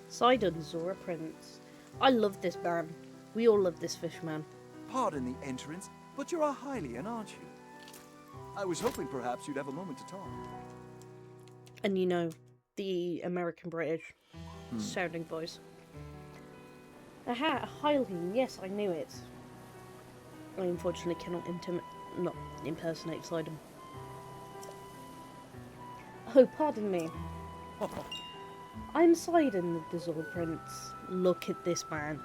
Sidon, Zora Prince. I love this man. We all love this fish man. Pardon the entrance, but you're a Hylian, aren't you? I was hoping perhaps you'd have a moment to talk. And you know, the American British sounding voice. Aha, a Hylian. Yes, I knew it. I unfortunately cannot not impersonate Sidon. Oh, pardon me. I'm Sidon, the Zora Prince. Look at this man.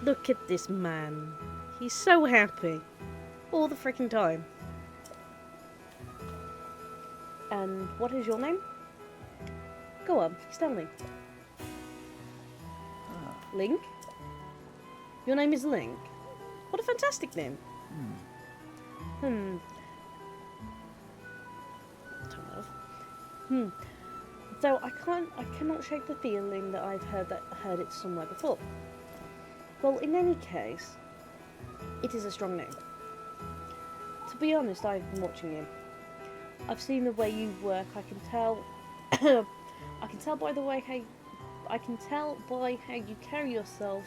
Look at this man. He's so happy. All the freaking time. And what is your name? Go on, please tell me. Link? Your name is Link? What a fantastic name. Turn that off. Though I cannot shake the feeling that I've heard it somewhere before. Well, in any case, it is a strong name. To be honest, I've been watching you. I've seen the way you work. I can tell. I can tell by how you carry yourself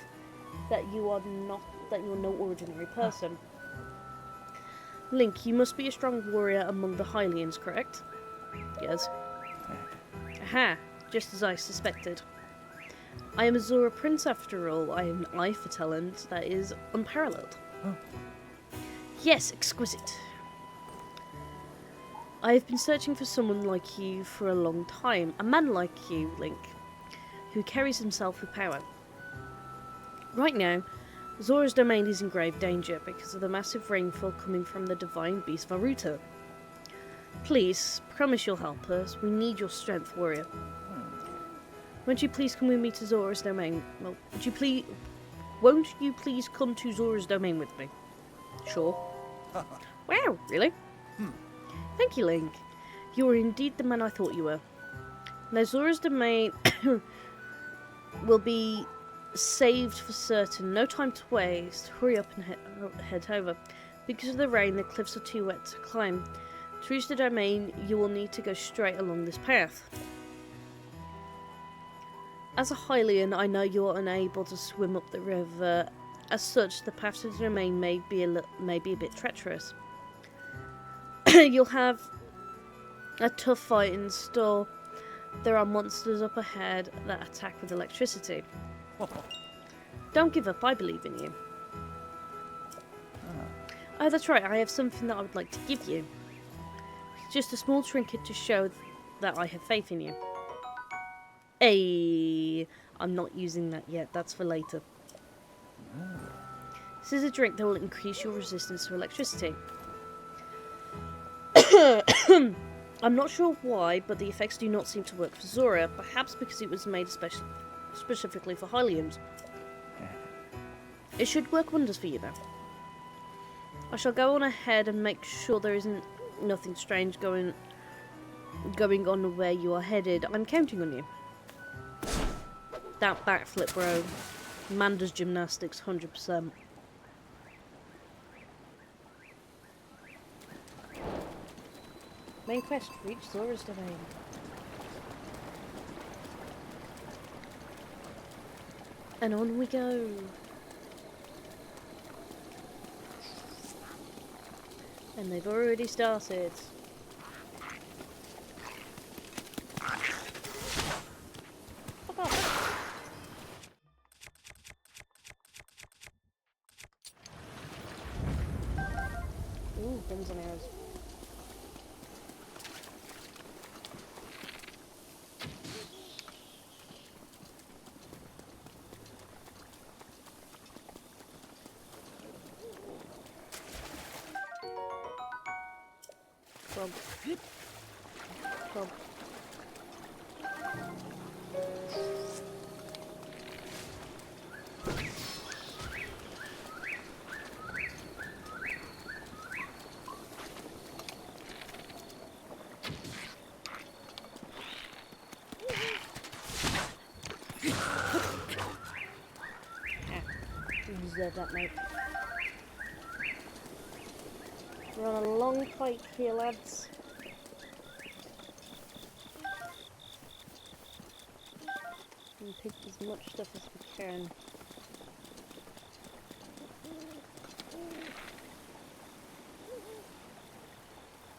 that you're no ordinary person. Link, you must be a strong warrior among the Hylians, correct? Yes. Aha, just as I suspected. I am a Zora Prince after all. I have an eye for talent that is unparalleled. Yes, exquisite. I have been searching for someone like you for a long time. A man like you, Link, who carries himself with power. Right now, Zora's domain is in grave danger because of the massive rainfall coming from the divine beast Varuta. Please, promise you'll help us. We need your strength, warrior. Won't you please come with me to Zora's domain? Well, won't you please come to Zora's domain with me? Sure. Wow, really? Thank you, Link. You are indeed the man I thought you were. Now, Zora's domain will be saved for certain. No time to waste. Hurry up and head over. Because of the rain, the cliffs are too wet to climb. To reach the domain, you will need to go straight along this path. As a Hylian, I know you are unable to swim up the river As such, the path to the domain may be a bit treacherous. You'll have a tough fight in store. There are monsters up ahead that attack with electricity. Don't give up, I believe in you. Oh, that's right, I have something that I would like to give you. It's just a small trinket to show that I have faith in you. Hey, I'm not using that yet, that's for later. This is a drink that will increase your resistance to electricity. I'm not sure why, but the effects do not seem to work for Zora, perhaps because it was made specifically for Hylians. It should work wonders for you, though. I shall go on ahead and make sure there isn't nothing strange going on where you are headed. I'm counting on you. That backflip, bro. Manda's gymnastics, 100%. Main quest, reach Zora's domain. And on we go. And they've already started. Fuck off. Ooh, guns and arrows. Frog. Frog. Deserve that, mate. We're on a long fight here, lads. And pick as much stuff as we can.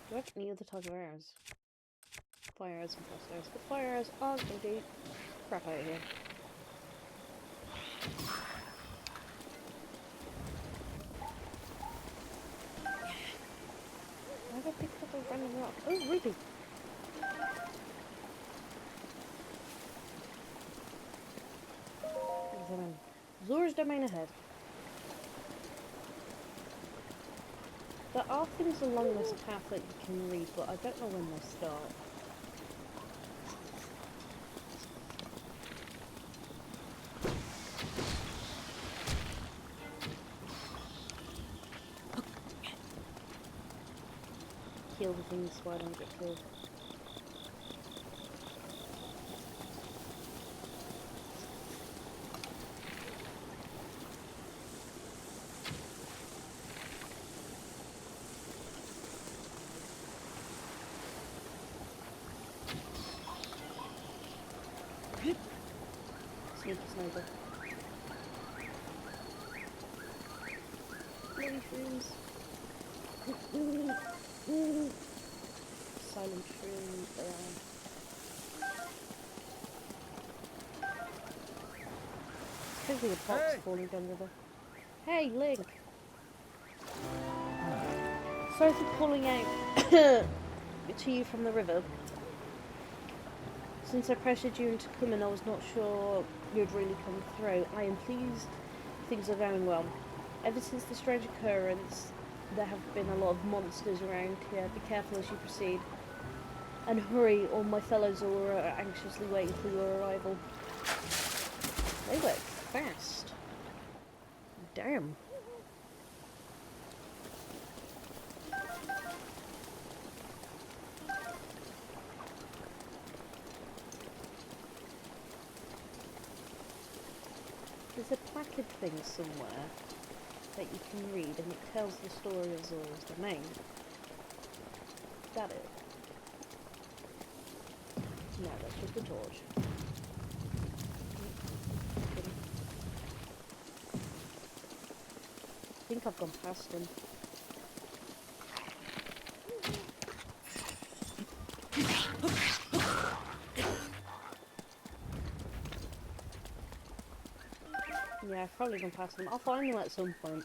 Do I have any other type of arrows? Fire arrows and frost arrows. But fire arrows aren't going to do crap out of here. Why have I picked up a random rock? Oh, ruby! Examine. Zora's domain ahead. There are things along this path that you can read, but I don't know when they start. Kill the things so I don't get killed. Sneaky sniper. Bloody shrooms. Silent shrooms, they are. It's a box falling down the river. Hey, Link! Sorry for calling out to you from the river. Since I pressured you into coming, I was not sure you'd really come through. I am pleased things are going well. Ever since the strange occurrence, there have been a lot of monsters around here. Be careful as you proceed. And hurry, all my fellow Zora are anxiously waiting for your arrival. They work fast. Damn. There's a placard thing somewhere that you can read, and it tells the story of Zora's domain. Is that it? No, that's just a torch. think I've gone past them. Yeah, I've probably gone past them. I'll find them at some point.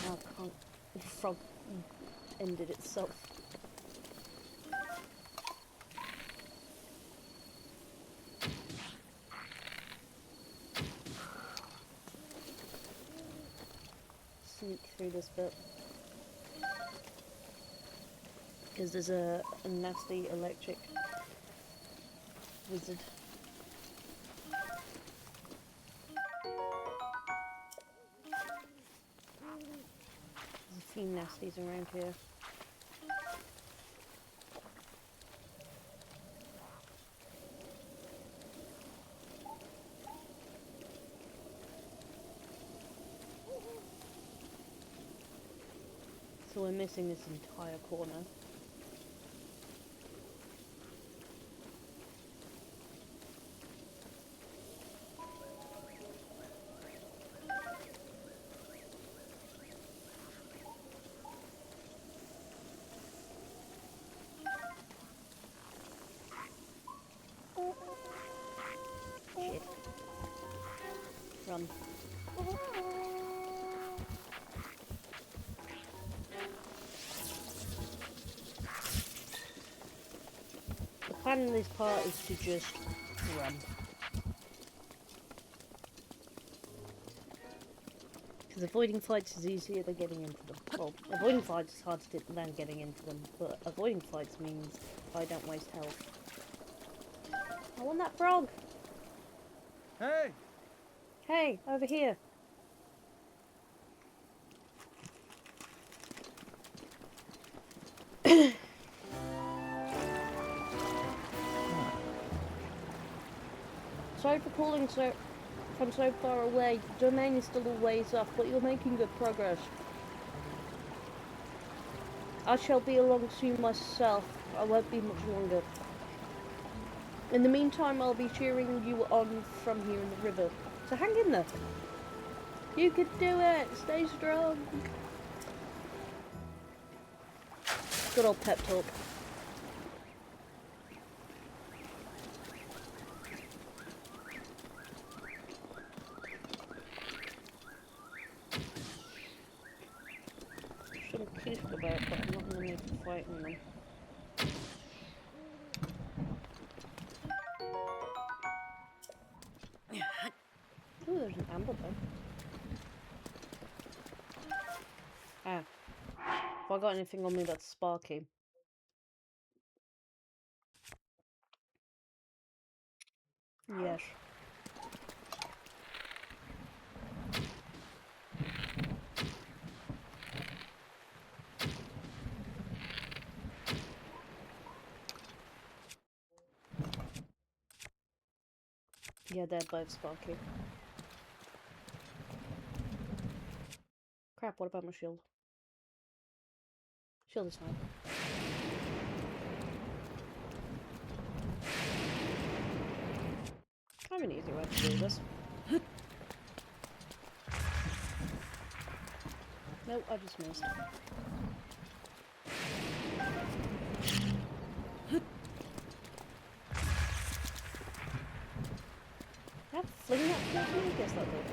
Oh, I can't. The frog ended itself. Sneak through this bit. Because there's a nasty electric wizard. There's a few nasties around here. So we're missing this entire corner. Shit. Run. The plan in this part is to just run. Because avoiding fights is easier than getting into them. Well, avoiding fights is harder than getting into them, but avoiding fights means I don't waste health. I want that frog! Hey! Hey, over here! Sorry for calling from so far away. The domain is still a ways off, but you're making good progress. I shall be along soon myself. I won't be much longer. In the meantime, I'll be cheering you on from here in the river. So hang in there. You can do it. Stay strong. Good old pep talk. Should have kissed about, but I'm not going to make a fight in them. Ooh, there's an amber though. Ah. Have I got anything on me that's sparky? Yes. Yeah, they're both sparky. Crap, what about my shield? Shield is fine. I have an easy way to do this. Nope, I just missed. Did I fling that towards me? Yes, that did.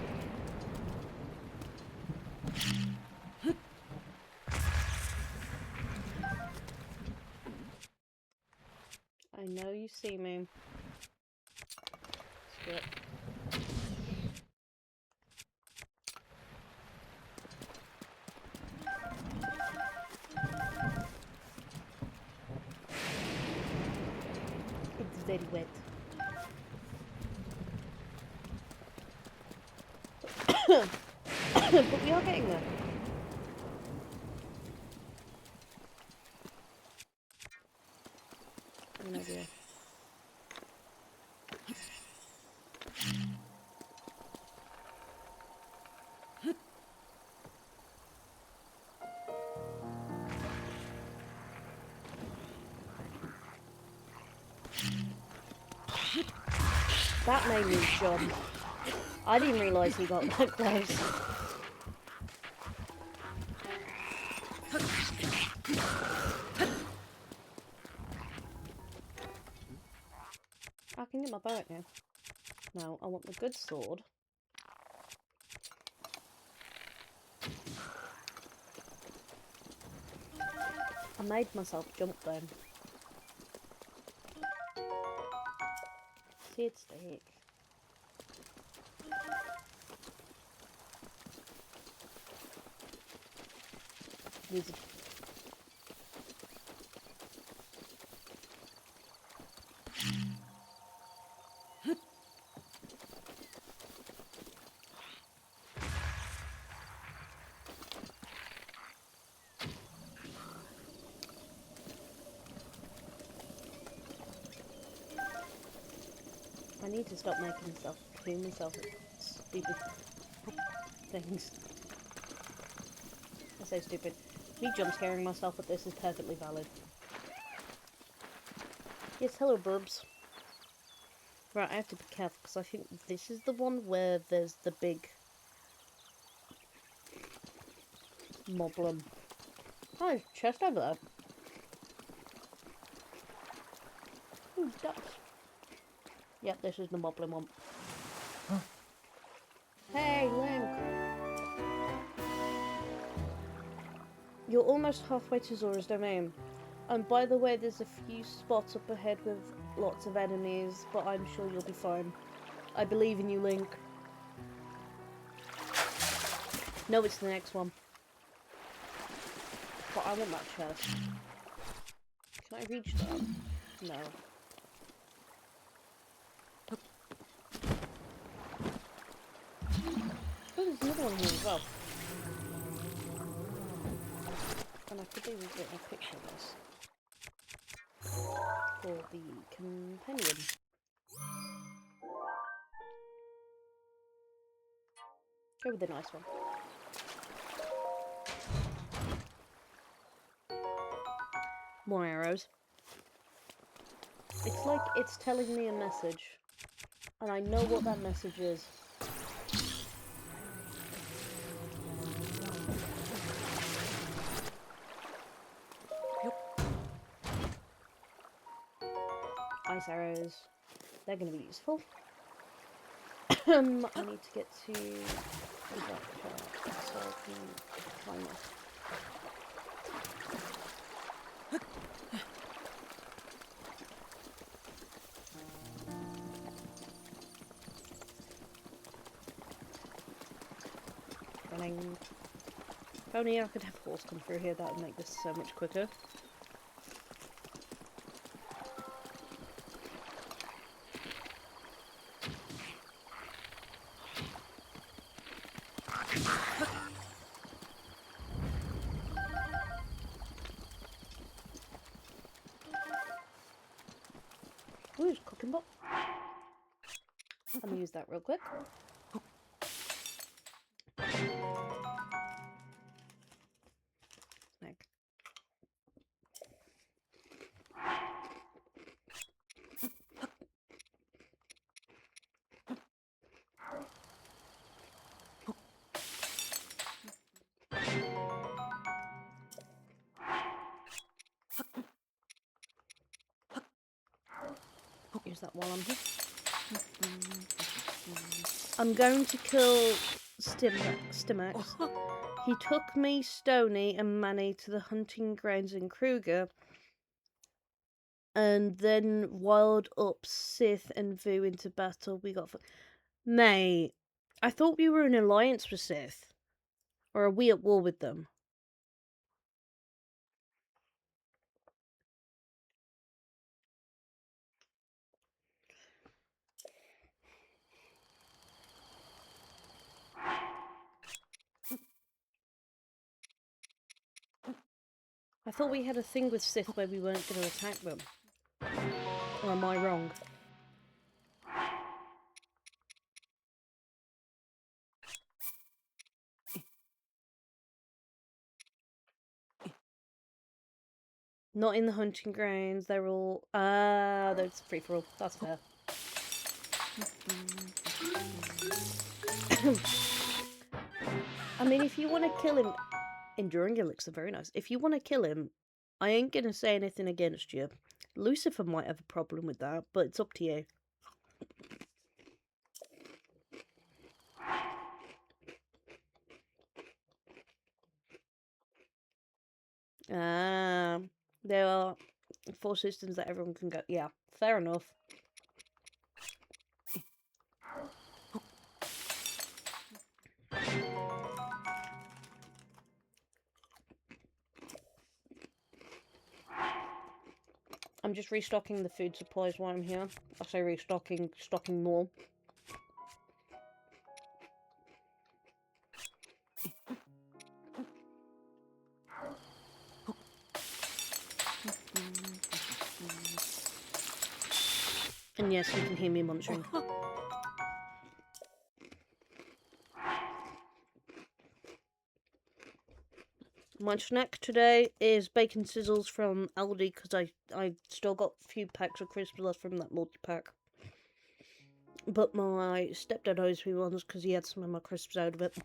I know you see me. Skip. It's very wet. But we are getting there. No idea. That made me jump. I didn't realise he got that close. I can get my bow out now. Now, I want the good sword. I made myself jump then. Seed stick. Wizard. I need to stop making myself kill myself with stupid things. I say stupid. Me jump scaring myself at this is perfectly valid. Yes, hello burbs. Right, I have to be careful because I think this is the one where there's the big moblin. Oh, there's a chest over there. Who's that? Yep, this is the moblin one. Huh. Hey, Link! You're almost halfway to ZORA'S domain. And by the way, there's a few spots up ahead with lots of enemies, but I'm sure you'll be fine. I believe in you, Link. No, it's the next one. But I want that chest. Can I reach that? No. Oh, there's another one here as well. And I could do with getting a picture of this. For the companion. Go with the nice one. More arrows. It's like it's telling me a message. And I know what that message is. Ice arrows. They're going to be useful. I need to get to the doctor so I can climb up. Running. If only I could have a horse come through here, that would make this so much quicker. Ooh, there's a cooking pot. I'm gonna use that real quick. Snack. Use that while I'm here. I'm going to kill Stimax. He took me, Stony, and Manny to the hunting grounds in Kruger, and then wild up Sith and Vu into battle. We got... Mate, I thought we were in alliance with Sith. Or are we at war with them? I thought we had a thing with Sith where we weren't going to attack them. Or am I wrong? Not in the hunting grounds, they're all... that's free for all, that's fair. I mean, if you want to kill him, enduring elixir, very nice. If you want to kill him, I ain't gonna say anything against you. Lucifer might have a problem with that, but it's up to you. There are 4 systems that everyone can go. Yeah, fair enough. I'm just restocking the food supplies while I'm here. I say restocking, stocking more. And yes, you can hear me munching. My snack today is bacon sizzles from Aldi because I still got a few packs of crisps left from that multi-pack. But my stepdad owes me ones because he had some of my crisps out of it.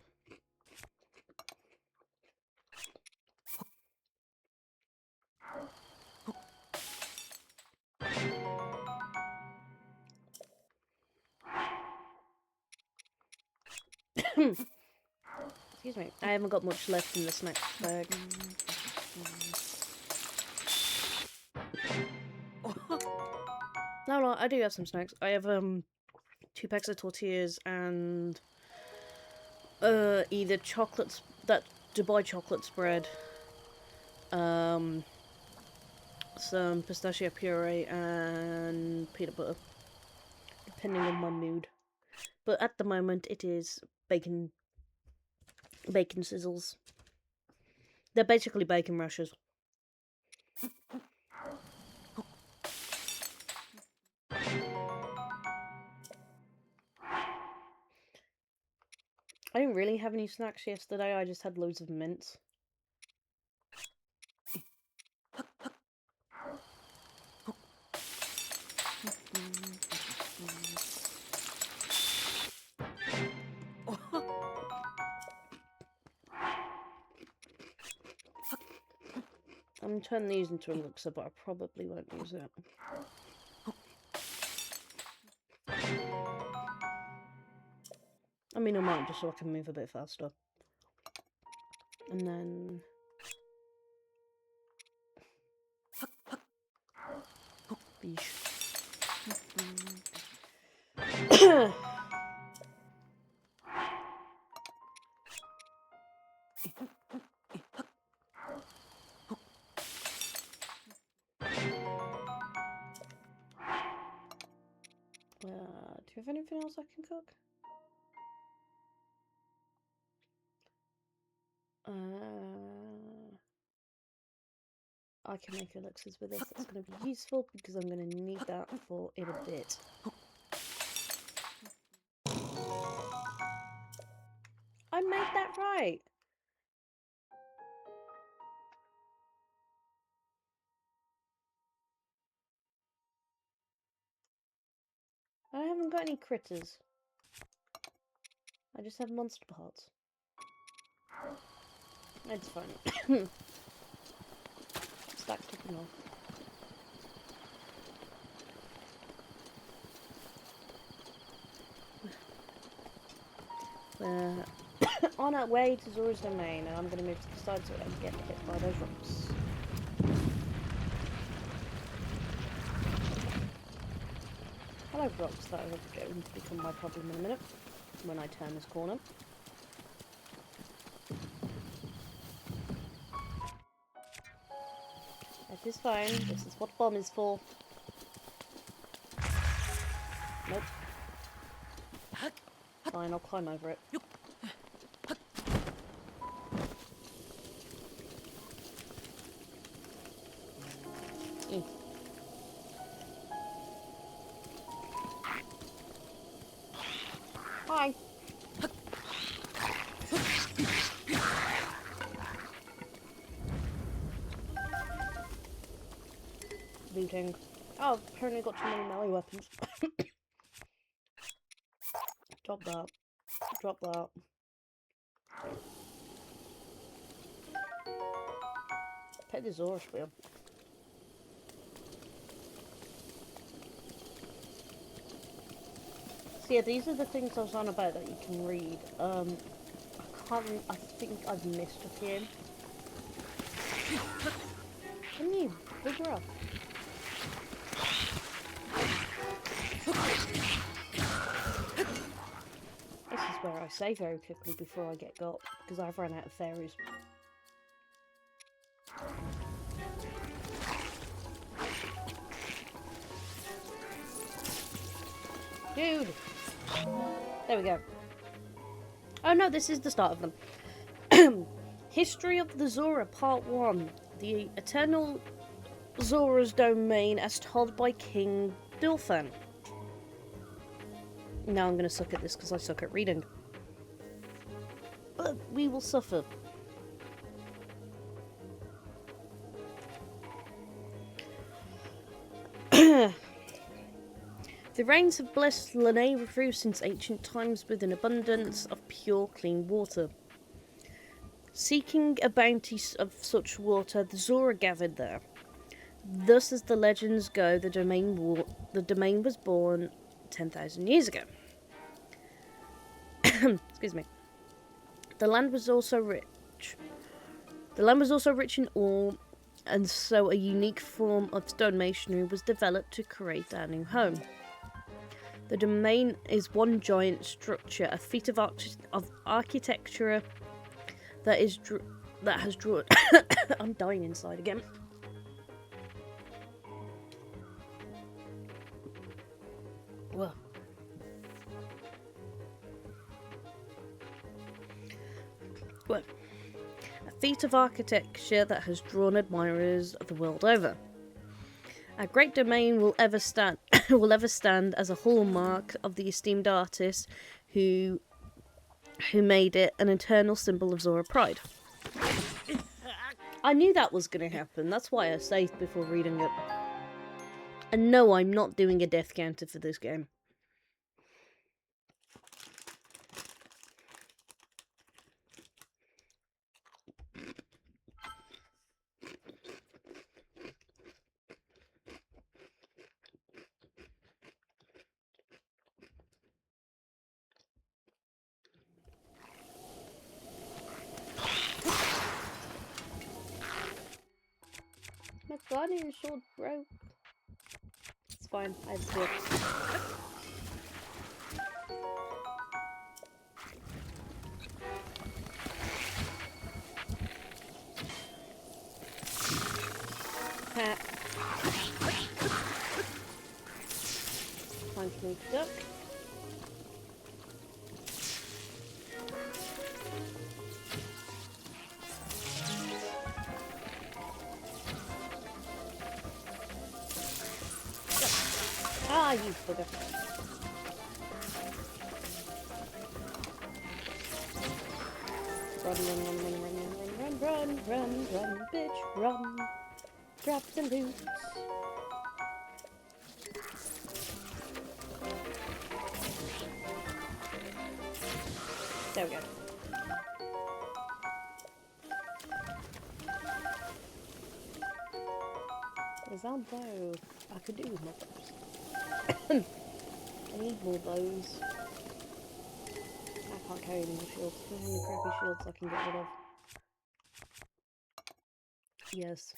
Excuse me, I haven't got much left in the snack bag. No, I do have some snacks. I have 2 packs of tortillas and either chocolates, that Dubai chocolate spread, some pistachio puree and peanut butter, depending on my mood. But at the moment, it is bacon sizzles. They're basically bacon rashers. I didn't really have any snacks yesterday, I just had loads of mints. I'm gonna turn these into elixir, but I probably won't use it. I mean, I might, just so I can move a bit faster. And then... Beesh. Do you have anything else I can cook? I can make elixirs with this. That's going to be useful because I'm going to need that for in a bit. I made that right! I haven't got any critters. I just have monster parts. It's fine. Stack ticking off. We're on our way to Zora's domain, and I'm going to move to the side so I don't get hit by those rocks. I'll have rocks that are going to become my problem in a minute when I turn this corner. That is fine. This is what bomb is for. Nope. Fine, I'll climb over it. Hi. Looting. Oh, apparently got too many melee weapons. Drop that. Drop that. Pet the Zora spiel. So yeah, these are the things I was on about that you can read. I think I've missed a few. Can you bugger up? This is where I say very quickly before I get got, because I've run out of fairies. Dude! There we go. Oh no, this is the start of them. History of the Zora, Part 1. The Eternal Zora's Domain as told by King Dulfan. Now I'm going to suck at this because I suck at reading. But we will suffer. The rains have blessed Lanayru since ancient times with an abundance of pure, clean water. Seeking a bounty of such water, the Zora gathered there. Thus, as the legends go, the domain was born 10,000 years ago. Excuse me. The land was also rich. The land was also rich in ore, and so a unique form of stone masonry was developed to create our new home. The domain is one giant structure, a feat of architecture that has drawn. I'm dying inside again. Well, a feat of architecture that has drawn admirers the world over. Our great domain will ever stand as a hallmark of the esteemed artist who made it an eternal symbol of Zora pride. I knew that was going to happen. That's why I saved before reading it. And no, I'm not doing a death counter for this game. My guardian sword broke. It's fine, I have slips. Time to move the duck. Ah, you bugger. Run, bitch, run. Drop the loot. There we go. There's our bow. I could do with more bows. I need more bows. I can't carry any more shields. How many crappy shields I can get rid of? Yes.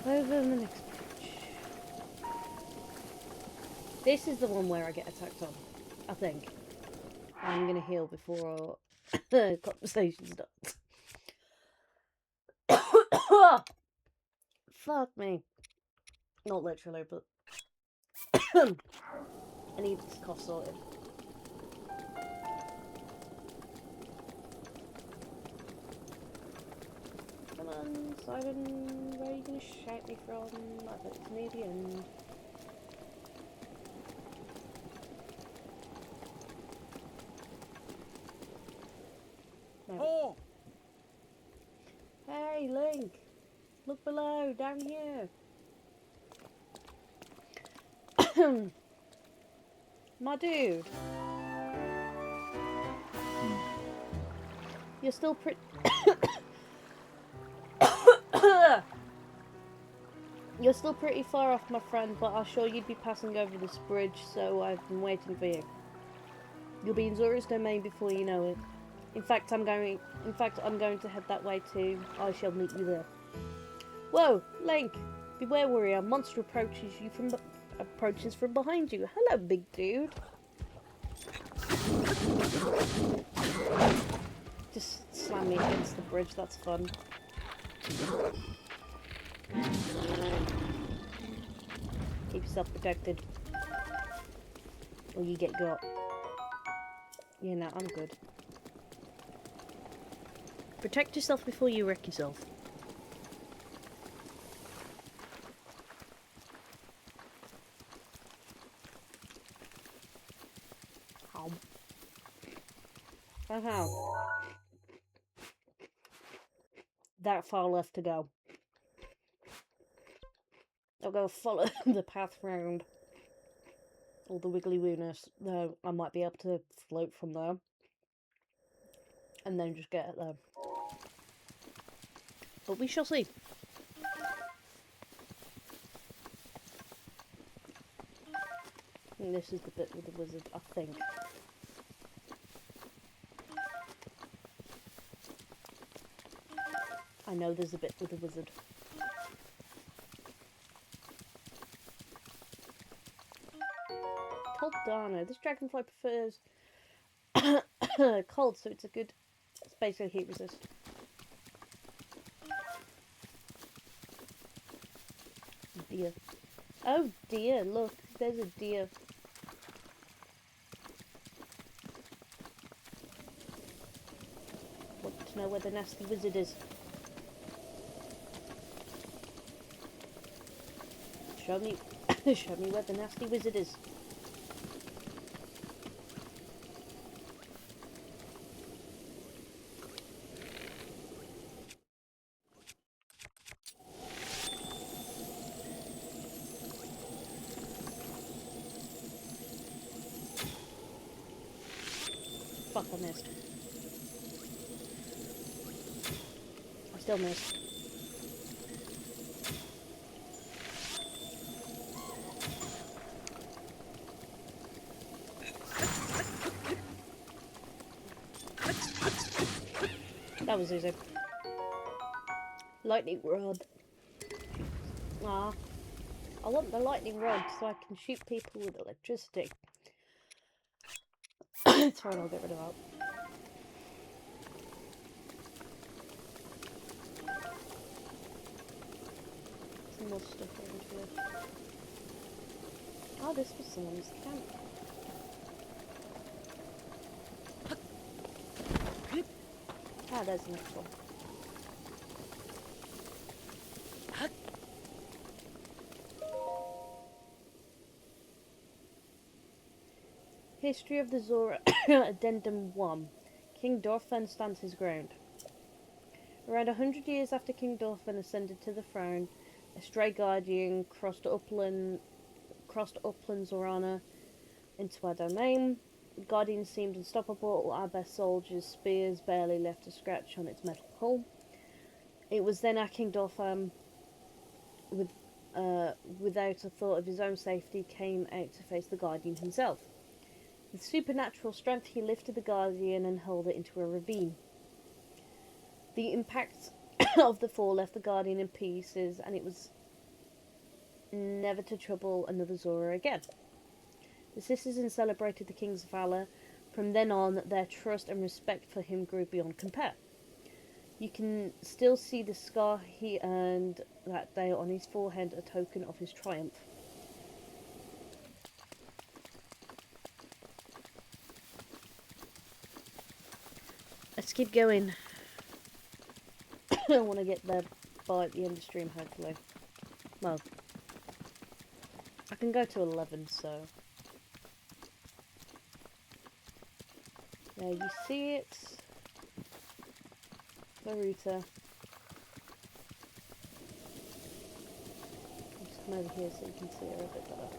Over in the next page. This is the one where I get attacked on, I think. I'm gonna heal before our conversation starts. Fuck me. Not literally, but I need this cough sorted. Come on. on, Sidon. Where are you gonna shout me from? I bet it's near the end. No. Oh! Hey, Link! Look below, down here. My dude. You're still pretty... You're still pretty far off, my friend, but I sure you'd be passing over this bridge, so I've been waiting for you. You'll be in Zora's domain before you know it. In fact, I'm going to head that way too. I shall meet you there. Whoa, Link! Beware, warrior! A monster approaches from behind you. Hello, big dude. Just slam me against the bridge. That's fun. Keep yourself protected, or you get got. Yeah, no, I'm good. Protect yourself before you wreck yourself. Oh. That far left to go. I'll go follow the path round. All the wiggly wooness. Though I might be able to float from there. And then just get it there. But we shall see. And this is the bit with the wizard, I think. I know there's a bit with the wizard. Cold Dana. This dragonfly prefers cold, so it's a good... It's basically heat resist. Deer. Oh dear, look, there's a deer. Want to know where the nasty wizard is? Show me, show me where the nasty wizard is. Fuck, I missed. I still missed. That was easy. Lightning rod. Ah. I want the lightning rod so I can shoot people with electricity. It's fine, I'll get rid of that. Some more stuff over here. Oh, this was someone's camp. Ah, there's the next one. History of the Zora Addendum 1. King Dorfan stands his ground. Around 100 years after King Dorfan ascended to the throne, a stray guardian crossed upland Zorana into our domain. The guardian seemed unstoppable. Our best soldiers' spears barely left a scratch on its metal hull. It was then our King Dorfan, without a thought of his own safety, came out to face the guardian himself. With supernatural strength, he lifted the guardian and hurled it into a ravine. The impact of the fall left the guardian in pieces, and it was never to trouble another Zora again. The citizens celebrated the king's valour. From then on, their trust and respect for him grew beyond compare. You can still see the scar he earned that day on his forehead, a token of his triumph. Let's keep going. I want to get there by the end of stream, hopefully. Well, I can go to 11, so... There, you see it? Naruto. I'll just come over here so you can see her a bit better.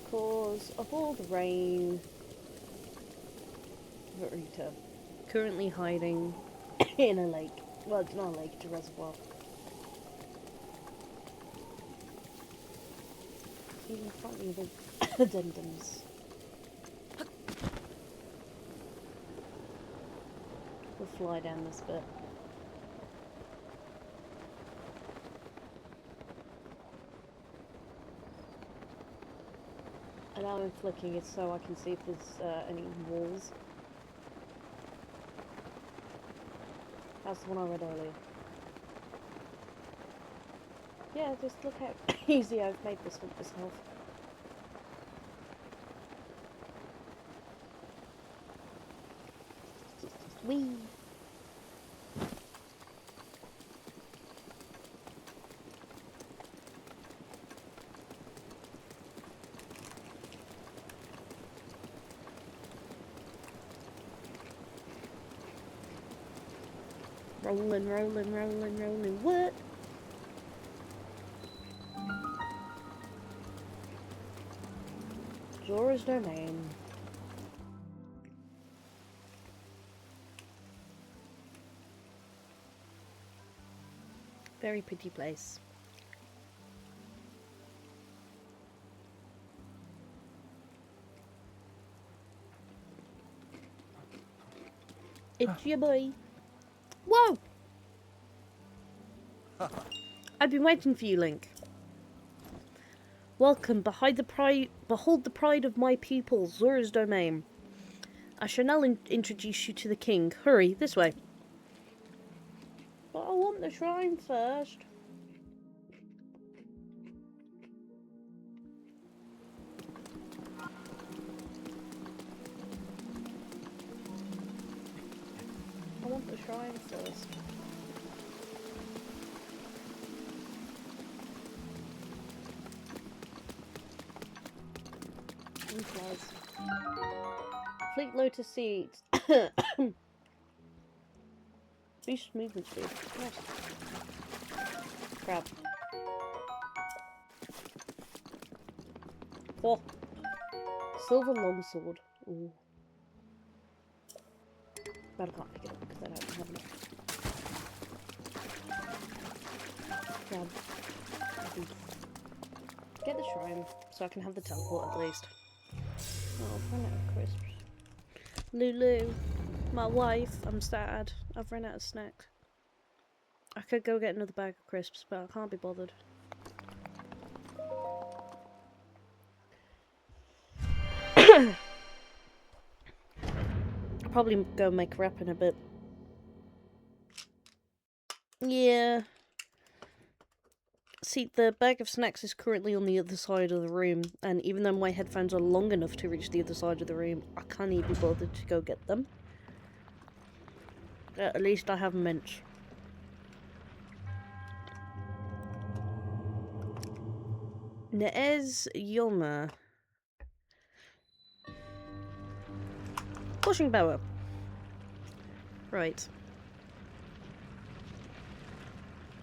Because of all the rain, Naruto currently hiding in a lake. Well, it's not a lake, it's a reservoir. Even funny the addendums. We'll fly down this bit. And now I'm flicking it so I can see if there's any walls. That's the one I read earlier. Yeah, just look how easy I've made this with myself. Whee! Rolling, rolling, rolling, rolling, what? ZORA'S domain. Very pretty place. It's your boy. Whoa! I've been waiting for you, Link. Welcome, behold the pride of my people, ZORA'S domain. I shall now introduce you to the king. Hurry, this way. But I want the shrine first. I want the shrine first. Flies. Fleet lotus seeds. Boost movement speed. Nice. Crab. 4. Silver longsword. Ooh. But I can't pick it up because I don't have enough. Crab. Get the shrine so I can have the teleport at least. Oh, I've run out of crisps. Lulu, my wife, I'm sad. I've run out of snacks. I could go get another bag of crisps, but I can't be bothered. I'll probably go make a wrap in a bit. Yeah. See, the bag of snacks is currently on the other side of the room, and even though my headphones are long enough to reach the other side of the room, I can't even be bothered to go get them. At least I have mints. Neez Yoma. Pushing power. Right.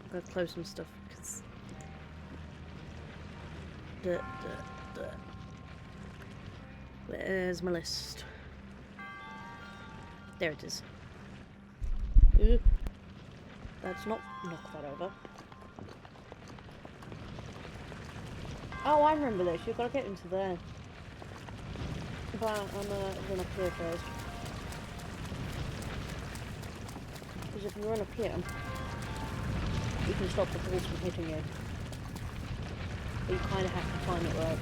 I've got to close some stuff, because... Where's my list? There it is. Ooh. Let's not knock that over. Oh, I remember this. You've got to get into there. But I'm gonna run up here first. Because if you run up here, you can stop the balls from hitting you. But you kind of have to time it right.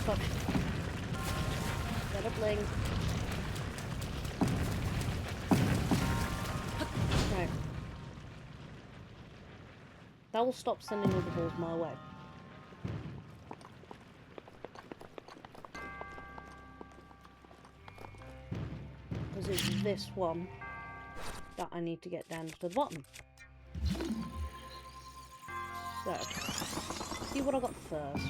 Stop. Let it bling. Right. That will stop sending all the balls my way. Because it's this one that I need to get down to the bottom. So, see what I got first.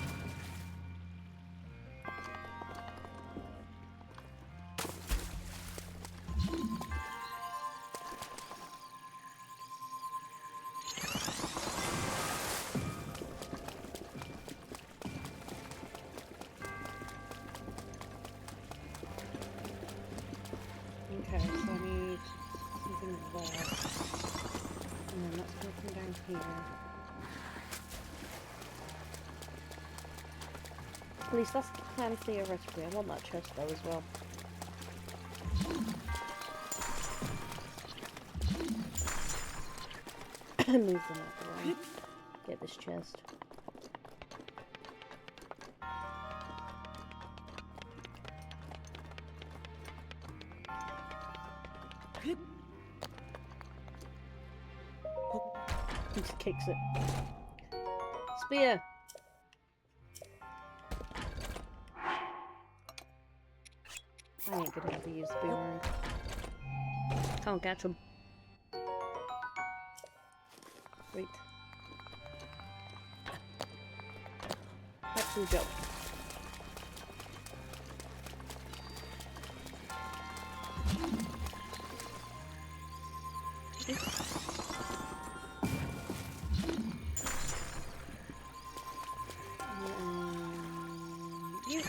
Okay, so I need something there. And then that's going to come down here. At least that's the plan theoretically. I want that chest though as well. Move them out the way. Get this chest. He just kicks it. Spear! I ain't gonna ever use the boomerang. Can't catch him. Wait. Back to the job. You.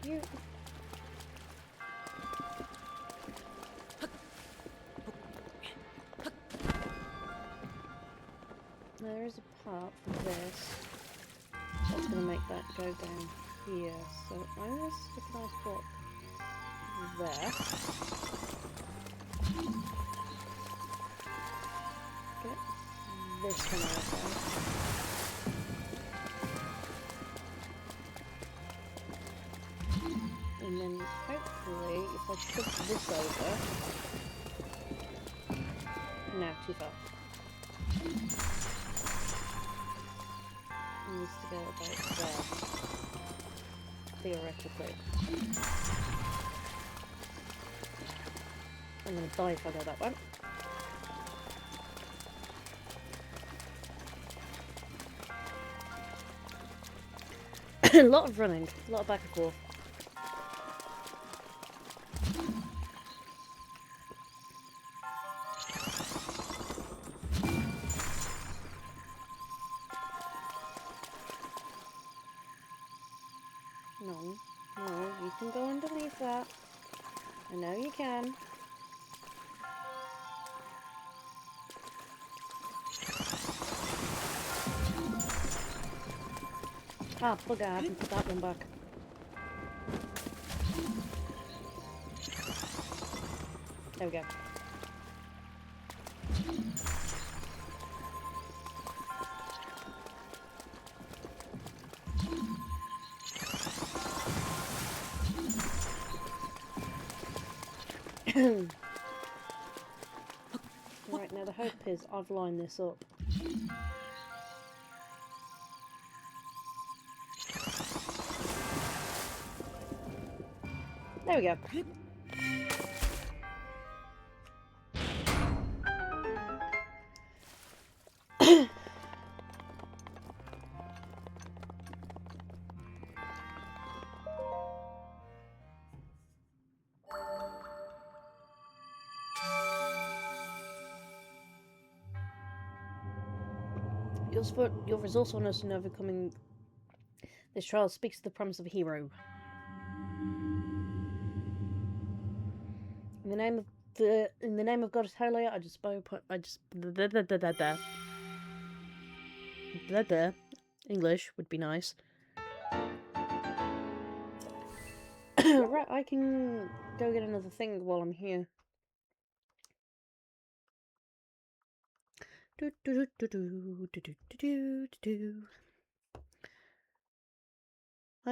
You. There is a part for this that's going to make that go down here. So I'm going to stick a nice block there. Get this one out there. And then hopefully if I shift this over. No, too far. It needs to go about there. Theoretically. I'm gonna die if I go that way. A lot of running, a lot of back and forth. No, you can go underneath that. I know you can. Ah, bugger, I haven't put that one back. There we go. Right, now the hope is I've lined this up. There we go. Your resourcefulness in overcoming this trial speaks to the promise of a hero. In the name of Goddess Holy, English would be nice. Right, I can go get another thing while I'm here. I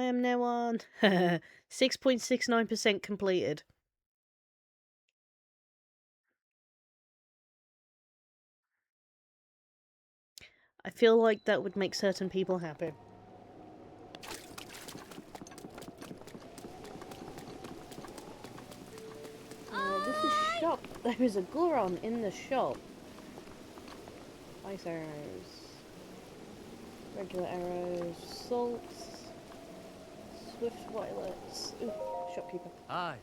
am now on 6.69% completed. I feel like that would make certain people happy. This is shop. There is a Goron in the shop. Ice arrows. Regular arrows. Salts. Swift violets. Ooh, shopkeeper. Hi.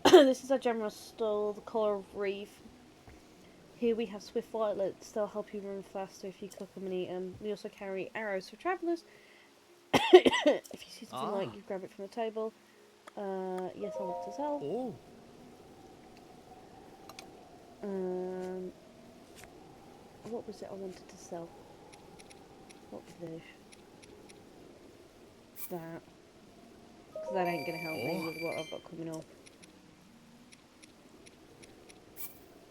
This is our general store, the Collar of Reef. Here we have swift violets. They'll help you run faster if you cook them and eat them. We also carry arrows for travellers. If you see something like you grab it from the table. Yes, I want to sell. Oh. What was it I wanted to sell? What fish? That. Because that ain't going to help me with what I've got coming up.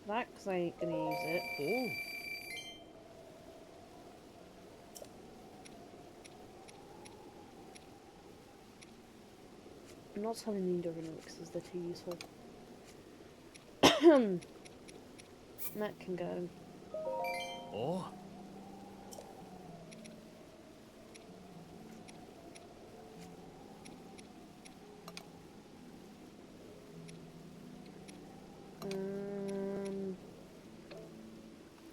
That, because I ain't going to use it. Oh. I'm not selling the enduring elixirs, they're too useful. That can go. Oh.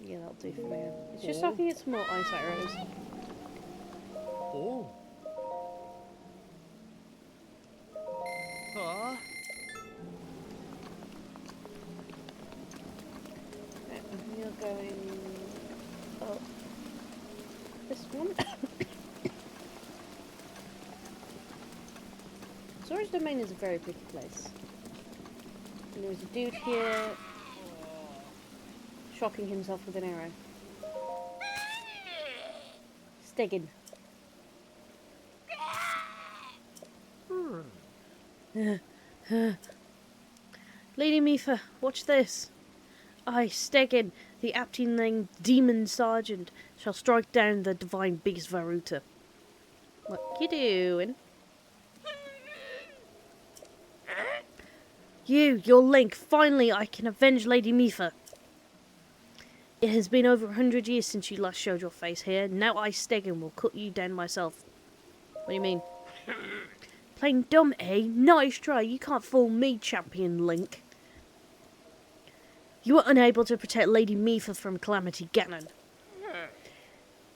Yeah, that'll do for now. It's just so I can get some more ice arrows. Oh. Ah. Right, we are going up this one. Zora's Domain is a very pretty place. And there's a dude here shocking himself with an arrow. Steggin. Lady Mifa, watch this. I, Steggin, the aptly named Demon Sergeant, shall strike down the divine beast Varuta. What you doing? Your Link. Finally, I can avenge Lady Mifa. It has been over 100 years since you last showed your face here. Now I, Steggin, will cut you down myself. What do you mean? Playing dumb, eh? Nice try. You can't fool me, Champion Link. You were unable to protect Lady Mifa from Calamity Ganon.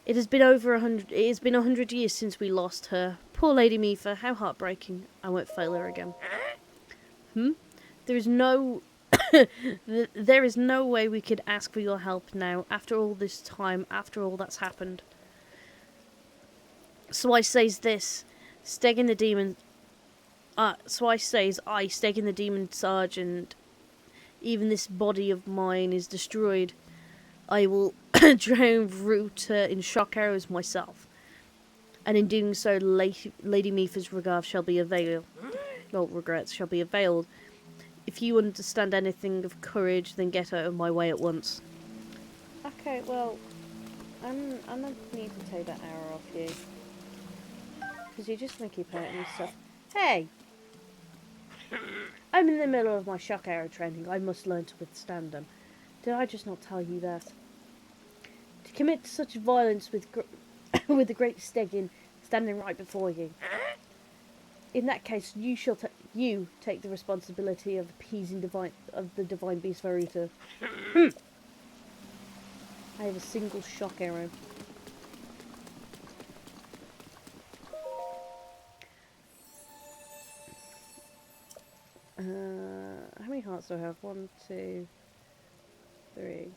It has been 100 years since we lost her. Poor Lady Mifa, how heartbreaking. I won't fail her again. There is no way we could ask for your help now, after all this time, after all that's happened. So I says this, Steggin the Demon... so I says, Steggin the Demon Sergeant, even this body of mine is destroyed. I will drown Varuta in shock arrows myself. And in doing so, Lady Mifa's regrets shall be availed. If you understand anything of courage, then get out of my way at once. Okay, well, I'm not need to take that arrow off you. Because you're just going to keep hurting me stuff. Hey! I'm in the middle of my shock arrow training. I must learn to withstand them. Did I just not tell you that? To commit such violence with with the great Steggin standing right before you. In that case, you take the responsibility of appeasing the divine beast Varuta. I have a single shock arrow. How many hearts do I have? 1, 2, 3.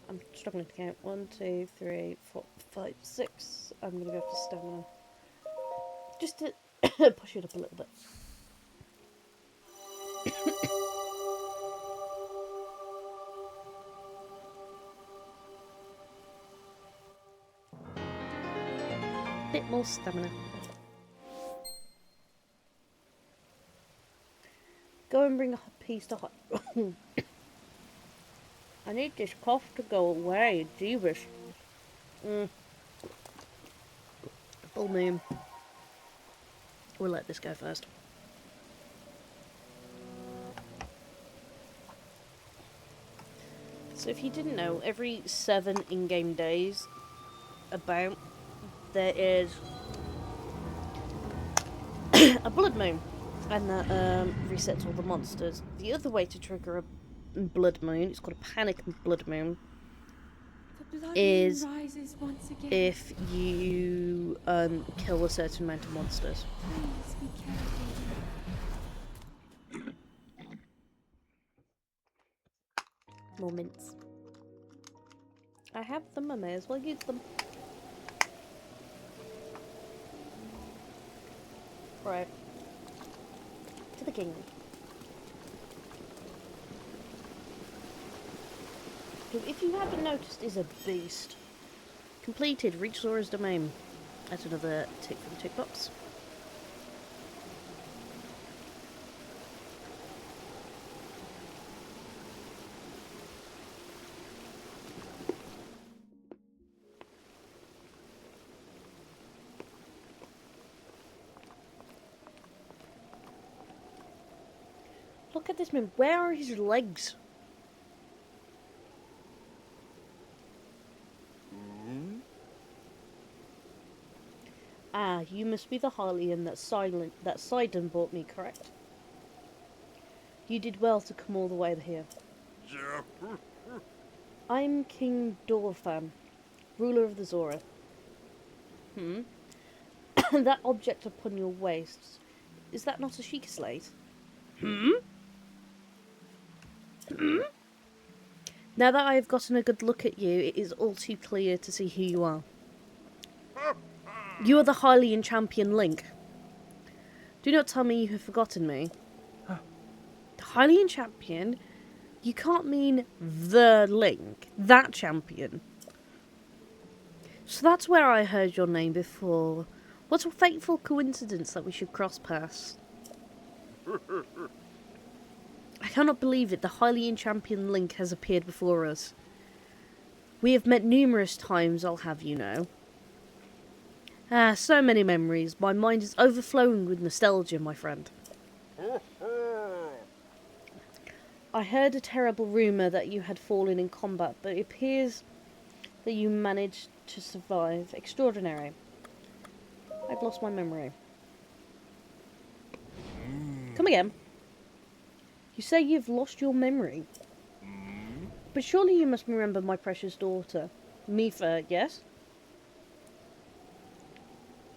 I'm struggling to count. 1, 2, 3, 4, 5, 6. I'm gonna go for stamina. Just to push it up a little bit. Bit more stamina. Go and bring a piece to I need this cough to go away, Jeebus. Full moon. We'll let this go first. So if you didn't know, every 7 in-game days, about, there is a blood moon. And that resets all the monsters. The other way to trigger a blood moon, it's called a panic blood moon, is rises once again. if you kill a certain amount of monsters. Please be careful. More mints. I have them, I may as well use them. Right. To the king. Who, if you haven't noticed, is a beast. Completed, reach ZORA'S domain. That's another tick for the tick box. Look at this man. Where are his legs? Ah, you must be the Harleyan that Sidon brought me, correct? You did well to come all the way here. I'm King Dorfan, ruler of the Zora. That object upon your waist, is that not a Sheikah slate? Now that I have gotten a good look at you, it is all too clear to see who you are. You are the Hylian champion Link. Do not tell me you have forgotten me. The Hylian champion? You can't mean the Link, that champion. So that's where I heard your name before. What a fateful coincidence that we should cross paths. I cannot believe it, the Hylian champion Link has appeared before us. We have met numerous times, I'll have you know. Ah, so many memories. My mind is overflowing with nostalgia, my friend. I heard a terrible rumour that you had fallen in combat, but it appears that you managed to survive. Extraordinary. I've lost my memory. Come again. You say you've lost your memory. But surely you must remember my precious daughter. Mifa, yes?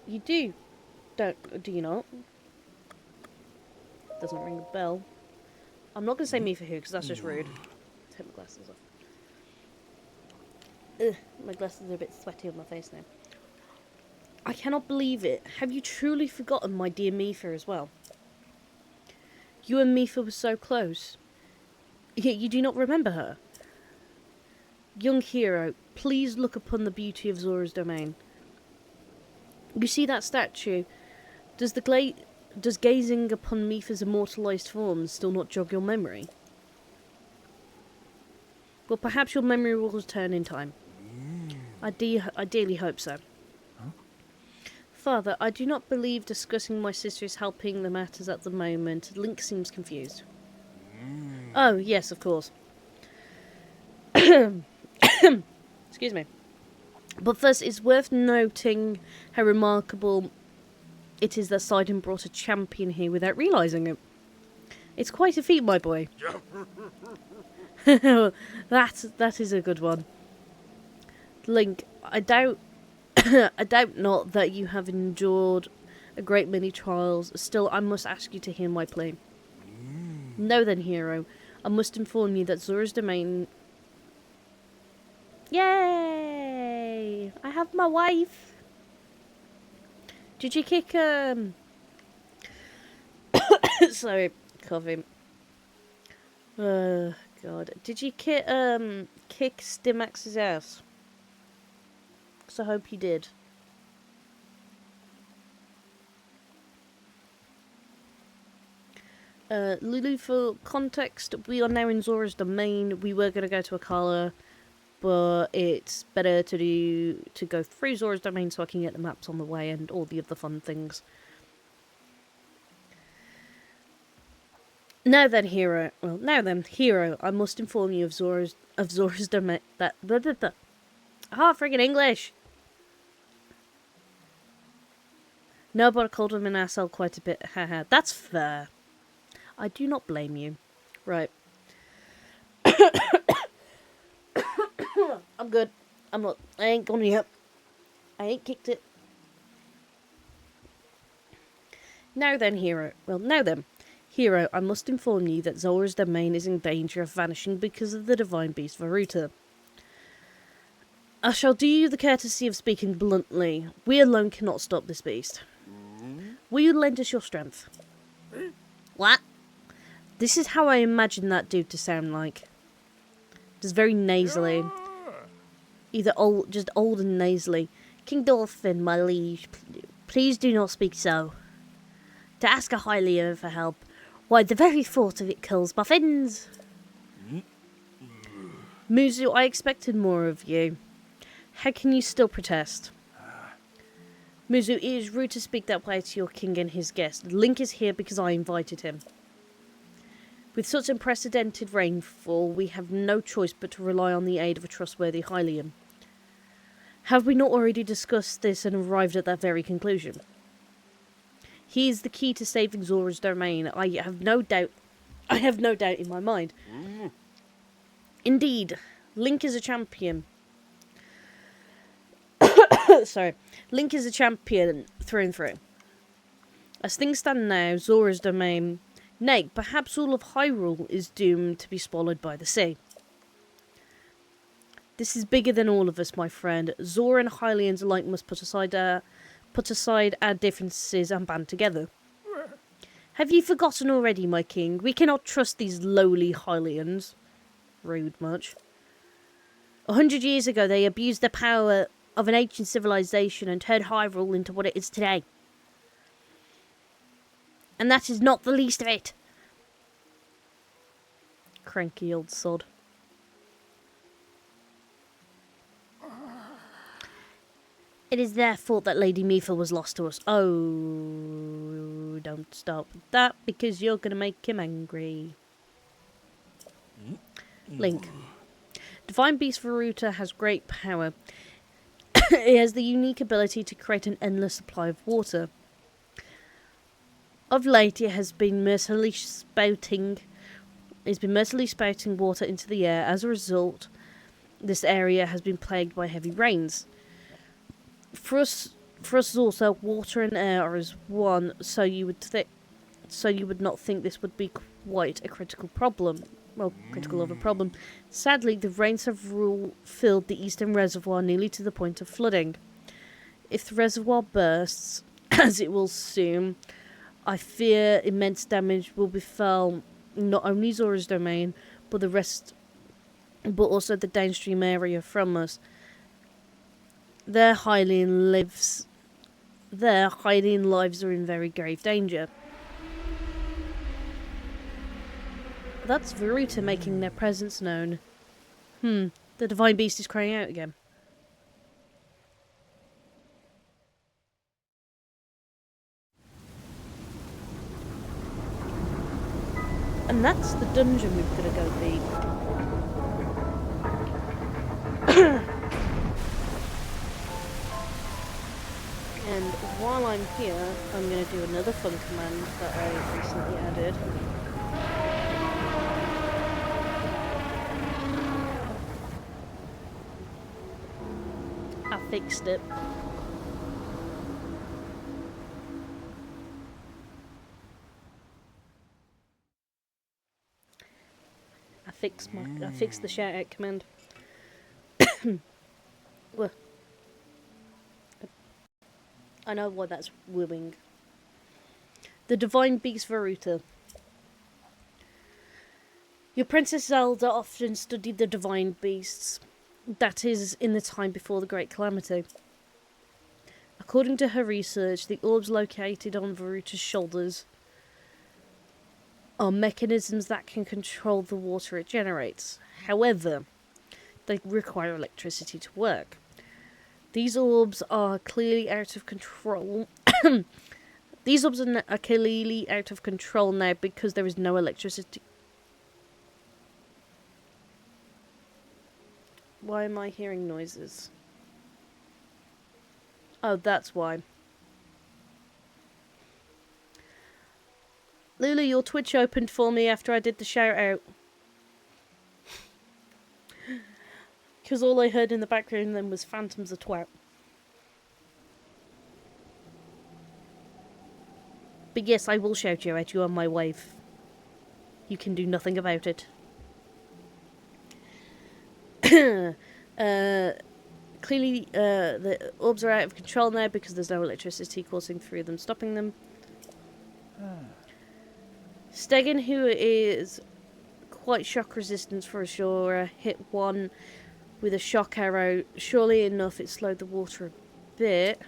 You do, do you not? Doesn't ring a bell. I'm not going to say Mifa who, because that's just rude. Take my glasses off. Ugh, my glasses are a bit sweaty on my face now. I cannot believe it. Have you truly forgotten my dear Mifa as well? You and Mifa were so close. Yet you do not remember her. Young hero, please look upon the beauty of ZORA'S domain. You see that statue? Does gazing upon Mifa's immortalized form still not jog your memory? Well, perhaps your memory will return in time. I dearly hope so. Father, I do not believe discussing my sister is helping the matters at the moment. Link seems confused. Oh, yes, of course. Excuse me. But first, it's worth noting how remarkable it is that Sidon brought a champion here without realising it. It's quite a feat, my boy. That is a good one. Link, I doubt not that you have endured a great many trials. Still, I must ask you to hear my plea. Know then, hero, I must inform you that ZORA'S domain... Yay! I have my wife! Did you kick, Sorry, coughing. God. Did you kick Stimax's ass? Because I hope you did. Lulu, for context, we are now in Zora's domain. We were going to go to Akala, but it's better to go through Zora's domain so I can get the maps on the way and all the other fun things. Now then, hero, I must inform you of Zora's domain. Friggin' English! No, but I called him an asshole quite a bit. Haha, that's fair. I do not blame you. Right. I'm good. I'm not. I ain't gone yet. I ain't kicked it. Now then, hero. Hero, I must inform you that Zora's domain is in danger of vanishing because of the divine beast Varuta. I shall do you the courtesy of speaking bluntly. We alone cannot stop this beast. Will you lend us your strength? What? This is how I imagine that dude to sound like. Just very nasally. Either just old and nasally. King Dolphin, my liege, please do not speak so. To ask a Hylian for help, why, the very thought of it kills my fins. Muzu, I expected more of you. How can you still protest? Muzu, it is rude to speak that way to your king and his guest. Link is here because I invited him. With such unprecedented rainfall, we have no choice but to rely on the aid of a trustworthy Hylian. Have we not already discussed this and arrived at that very conclusion? He is the key to saving Zora's domain. I have no doubt in my mind. Indeed, Link is a champion. Sorry. Link is a champion through and through. As things stand now, Zora's domain, nay, perhaps all of Hyrule, is doomed to be swallowed by the sea. This is bigger than all of us, my friend. Zora and Hylians alike must put aside our differences and band together. Have you forgotten already, my king? We cannot trust these lowly Hylians. Rude much. 100 years ago, they abused the power of an ancient civilization and turned Hyrule into what it is today. And that is not the least of it. Cranky old sod. It is their fault that Lady Mifa was lost to us. Oh, don't stop that because you're going to make him angry. Link. Divine Beast Varuta has great power. It has the unique ability to create an endless supply of water. Of late, it has been mercilessly spouting water into the air. As a result, this area has been plagued by heavy rains. For us also, water and air are as one, so you would not think this would be quite a critical problem. Well, critical of a problem. Sadly, the rains have filled the eastern reservoir nearly to the point of flooding. If the reservoir bursts, as it will soon, I fear immense damage will befall not only Zora's domain, but also the downstream area from us. Their Hylian lives are in very grave danger. That's Varuta making their presence known. The divine beast is crying out again. And that's the dungeon we've got to go beat. And while I'm here, I'm going to do another fun command that I recently added. I fixed it. I fixed the shout out command. Well, I know why that's wooing. The divine beast Varuta. Your Princess Zelda often studied the divine beasts. That is, in the time before the Great Calamity. According to her research, the orbs located on Varuta's shoulders are mechanisms that can control the water it generates. However, they require electricity to work. These orbs are clearly out of control. These orbs are clearly out of control now because there is no electricity. Why am I hearing noises? Oh, that's why. Lulu, your Twitch opened for me after I did the shout out. Because all I heard in the background then was Phantoms of Twat. But yes, I will shout you out. You are my wife. You can do nothing about it. Clearly, the orbs are out of control now because there's no electricity coursing through them, stopping them. Stegen, who is quite shock resistant for a Zora, hit one with a shock arrow. Surely enough, it slowed the water a bit.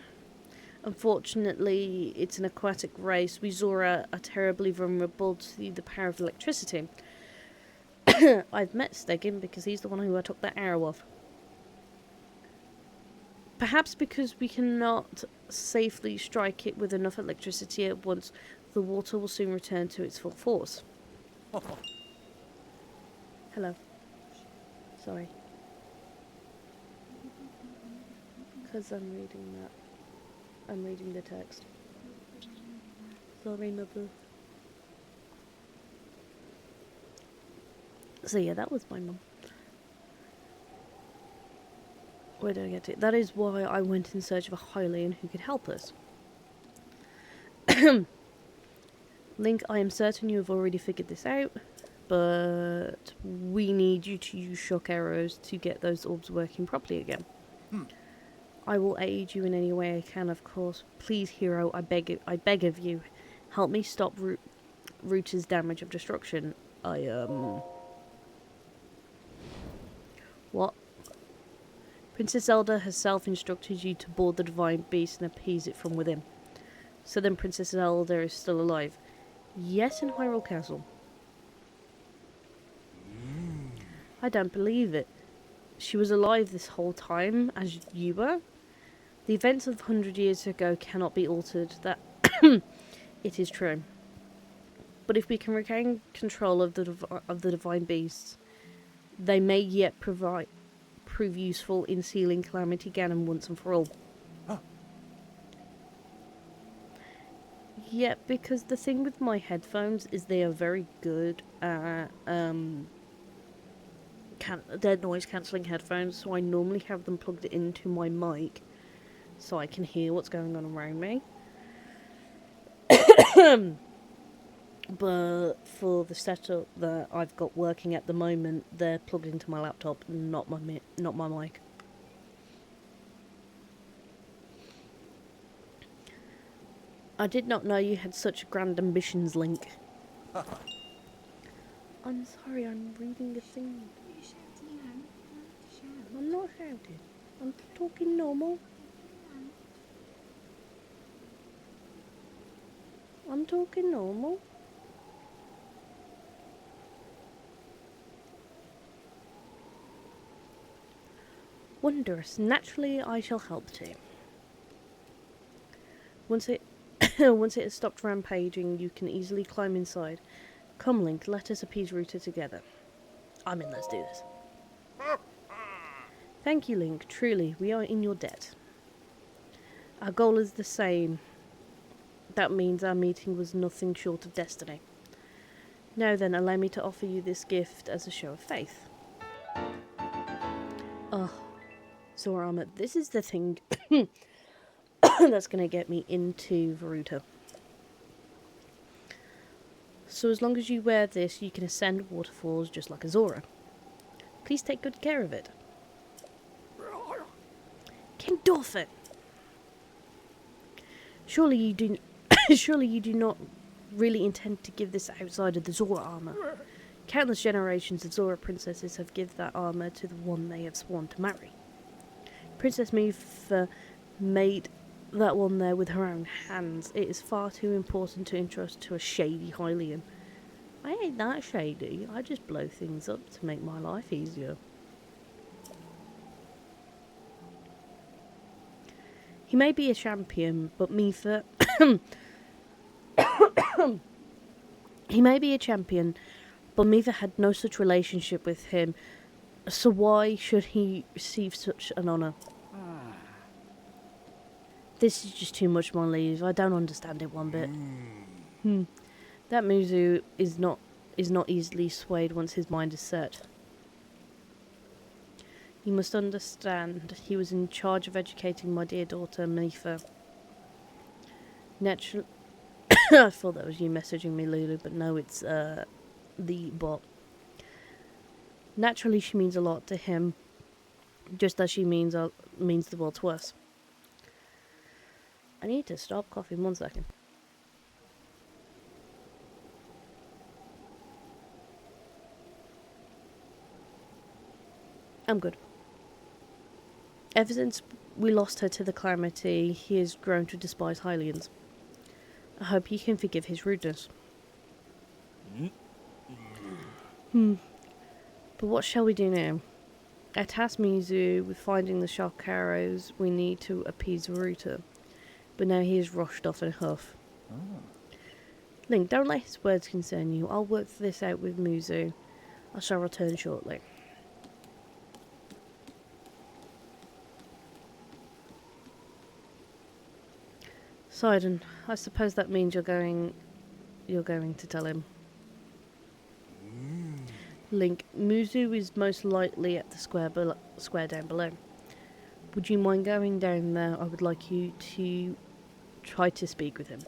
Unfortunately, it's an aquatic race. We Zora are terribly vulnerable to the power of electricity. I've met Stegen because he's the one who I took that arrow off. Perhaps because we cannot safely strike it with enough electricity at once, the water will soon return to its full force. Hello. Sorry. Because I'm reading that. I'm reading the text. Sorry, mother. So yeah, that was my mum. Where did I get to? That is why I went in search of a Hylian who could help us. Link, I am certain you have already figured this out, but we need you to use shock arrows to get those orbs working properly again. I will aid you in any way I can, of course. Please, hero, I beg of you, help me stop Router's damage of destruction. What? Princess Zelda herself instructed you to board the divine beast and appease it from within. So then Princess Zelda is still alive. Yes, in Hyrule Castle. I don't believe it. She was alive this whole time, as you were. The events of 100 years ago cannot be altered. That it is true. But if we can regain control of the divine beasts, they may yet prove useful in sealing Calamity Ganon once and for all. Yeah, because the thing with my headphones is they are very good at they're noise cancelling headphones, so I normally have them plugged into my mic so I can hear what's going on around me. But for the setup that I've got working at the moment, they're plugged into my laptop, not my mic. I did not know you had such grand ambitions, Link. I'm sorry, I'm reading a thing. You're shouting out. Shout. I'm not shouting. I'm talking normal. I'm talking normal. Wondrous. Naturally, I shall help too. Once it has stopped rampaging, you can easily climb inside. Come, Link, let us appease Router together. I mean, let's do this. Thank you, Link. Truly, we are in your debt. Our goal is the same. That means our meeting was nothing short of destiny. Now then, allow me to offer you this gift as a show of faith. Zora armor. This is the thing that's going to get me into Varuta. So as long as you wear this, you can ascend waterfalls just like a Zora. Please take good care of it. King Dorfin! Surely you do not really intend to give this outside of the Zora armor. Countless generations of Zora princesses have given that armor to the one they have sworn to marry. Princess Mifa made that one there with her own hands. It is far too important to entrust to a shady Hylian. I ain't that shady. I just blow things up to make my life easier. He may be a champion, but Mifa... He may be a champion, but Mifa had no such relationship with him, so why should he receive such an honour? This is just too much, my liege. I don't understand it one bit. That Muzu is not easily swayed once his mind is set. You must understand, he was in charge of educating my dear daughter, Mifa. Naturally, I thought that was you messaging me, Lulu, but no, it's the bot. Naturally, she means a lot to him, just as she means the world to us. I need to stop coughing 1 second. I'm good. Ever since we lost her to the calamity, he has grown to despise Hylians. I hope you can forgive his rudeness. But what shall we do now? I tasked Mizu with finding the shark arrows we need to appease Ruta, but now he has rushed off in a huff. Link, don't let his words concern you. I'll work this out with Mizu. I shall return shortly. Sidon, I suppose that means you're going to tell him. Link, Mizu is most likely at the square down below. Would you mind going down there? I would like you to try to speak with him.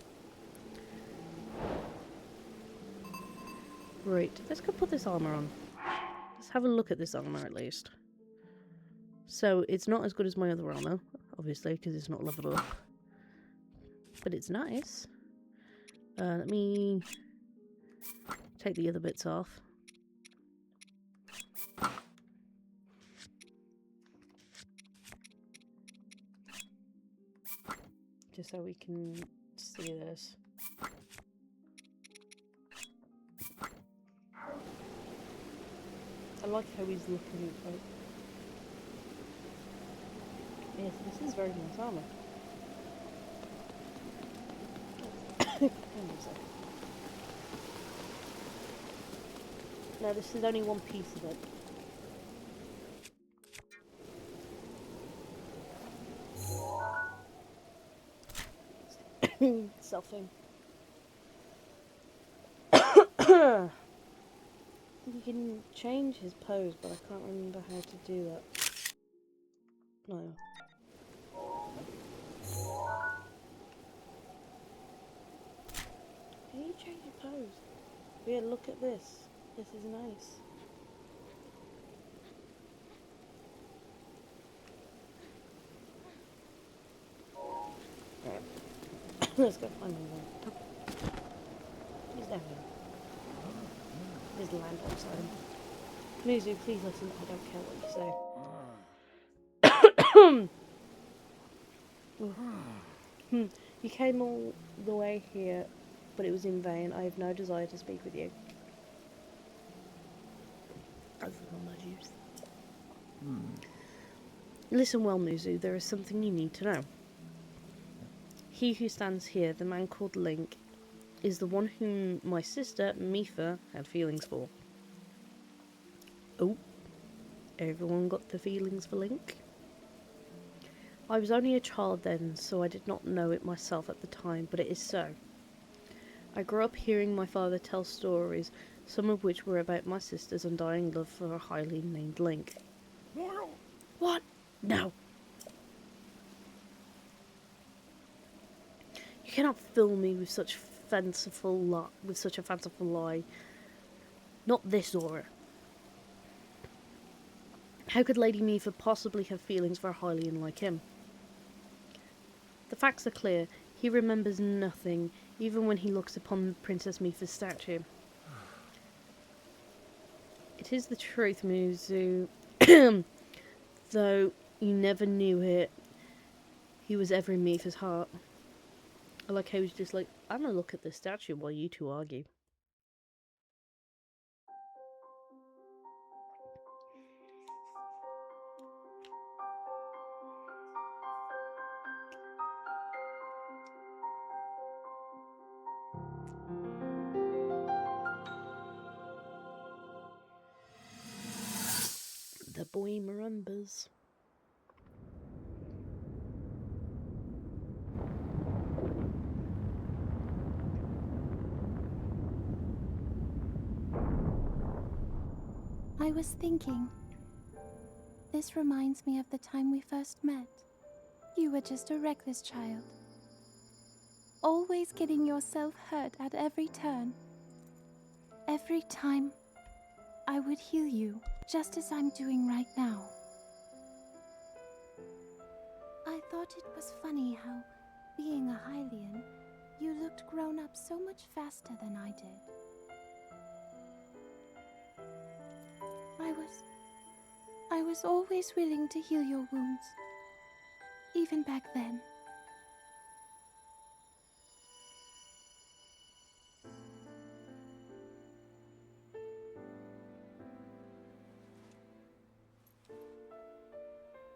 Right, let's go put this armor on. Let's have a look at this armor at least. So, it's not as good as my other armor, obviously, because it's not leveled up. But it's nice. Let me take the other bits off. Just so we can see this. I like how he's looking. Like... Yes, this is very nice armor. No, this is only one piece of it. Selfing. You can change his pose, but I can't remember how to do that. No. Can you change your pose? Yeah, look at this. This is nice. Let's go find him then. He's down here. There's land outside him. Mizu, please listen. I don't care what you say. You came all the way here, but it was in vain. I have no desire to speak with you. Other than my juice. Listen well, Mizu. There is something you need to know. He who stands here, the man called Link, is the one whom my sister, Mifa, had feelings for. Oh, everyone got the feelings for Link? I was only a child then, so I did not know it myself at the time, but it is so. I grew up hearing my father tell stories, some of which were about my sister's undying love for a highly named Link. What? No. You cannot fill me with such a fanciful lie. Not this, Zora. How could Lady Mifa possibly have feelings for a Hylian like him? The facts are clear. He remembers nothing, even when he looks upon Princess Mifa's statue. It is the truth, Mizu. Though you never knew it, he was ever in Mifa's heart. I like how he's just like, I'm gonna look at this statue while you two argue. The boy remembers. I was thinking. This reminds me of the time we first met. You were just a reckless child. Always getting yourself hurt at every turn. Every time, I would heal you, just as I'm doing right now. I thought it was funny how, being a Hylian, you looked grown up so much faster than I did. I was always willing to heal your wounds, even back then.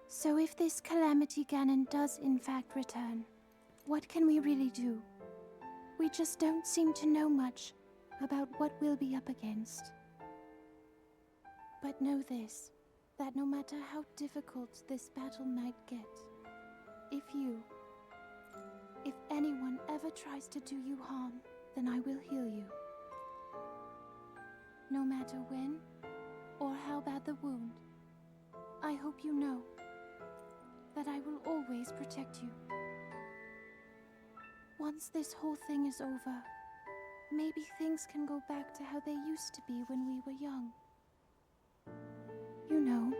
So if this Calamity Ganon does in fact return, what can we really do? We just don't seem to know much about what we'll be up against. But know this, that no matter how difficult this battle might get, if anyone ever tries to do you harm, then I will heal you. No matter when or how bad the wound, I hope you know that I will always protect you. Once this whole thing is over, maybe things can go back to how they used to be when we were young. You know,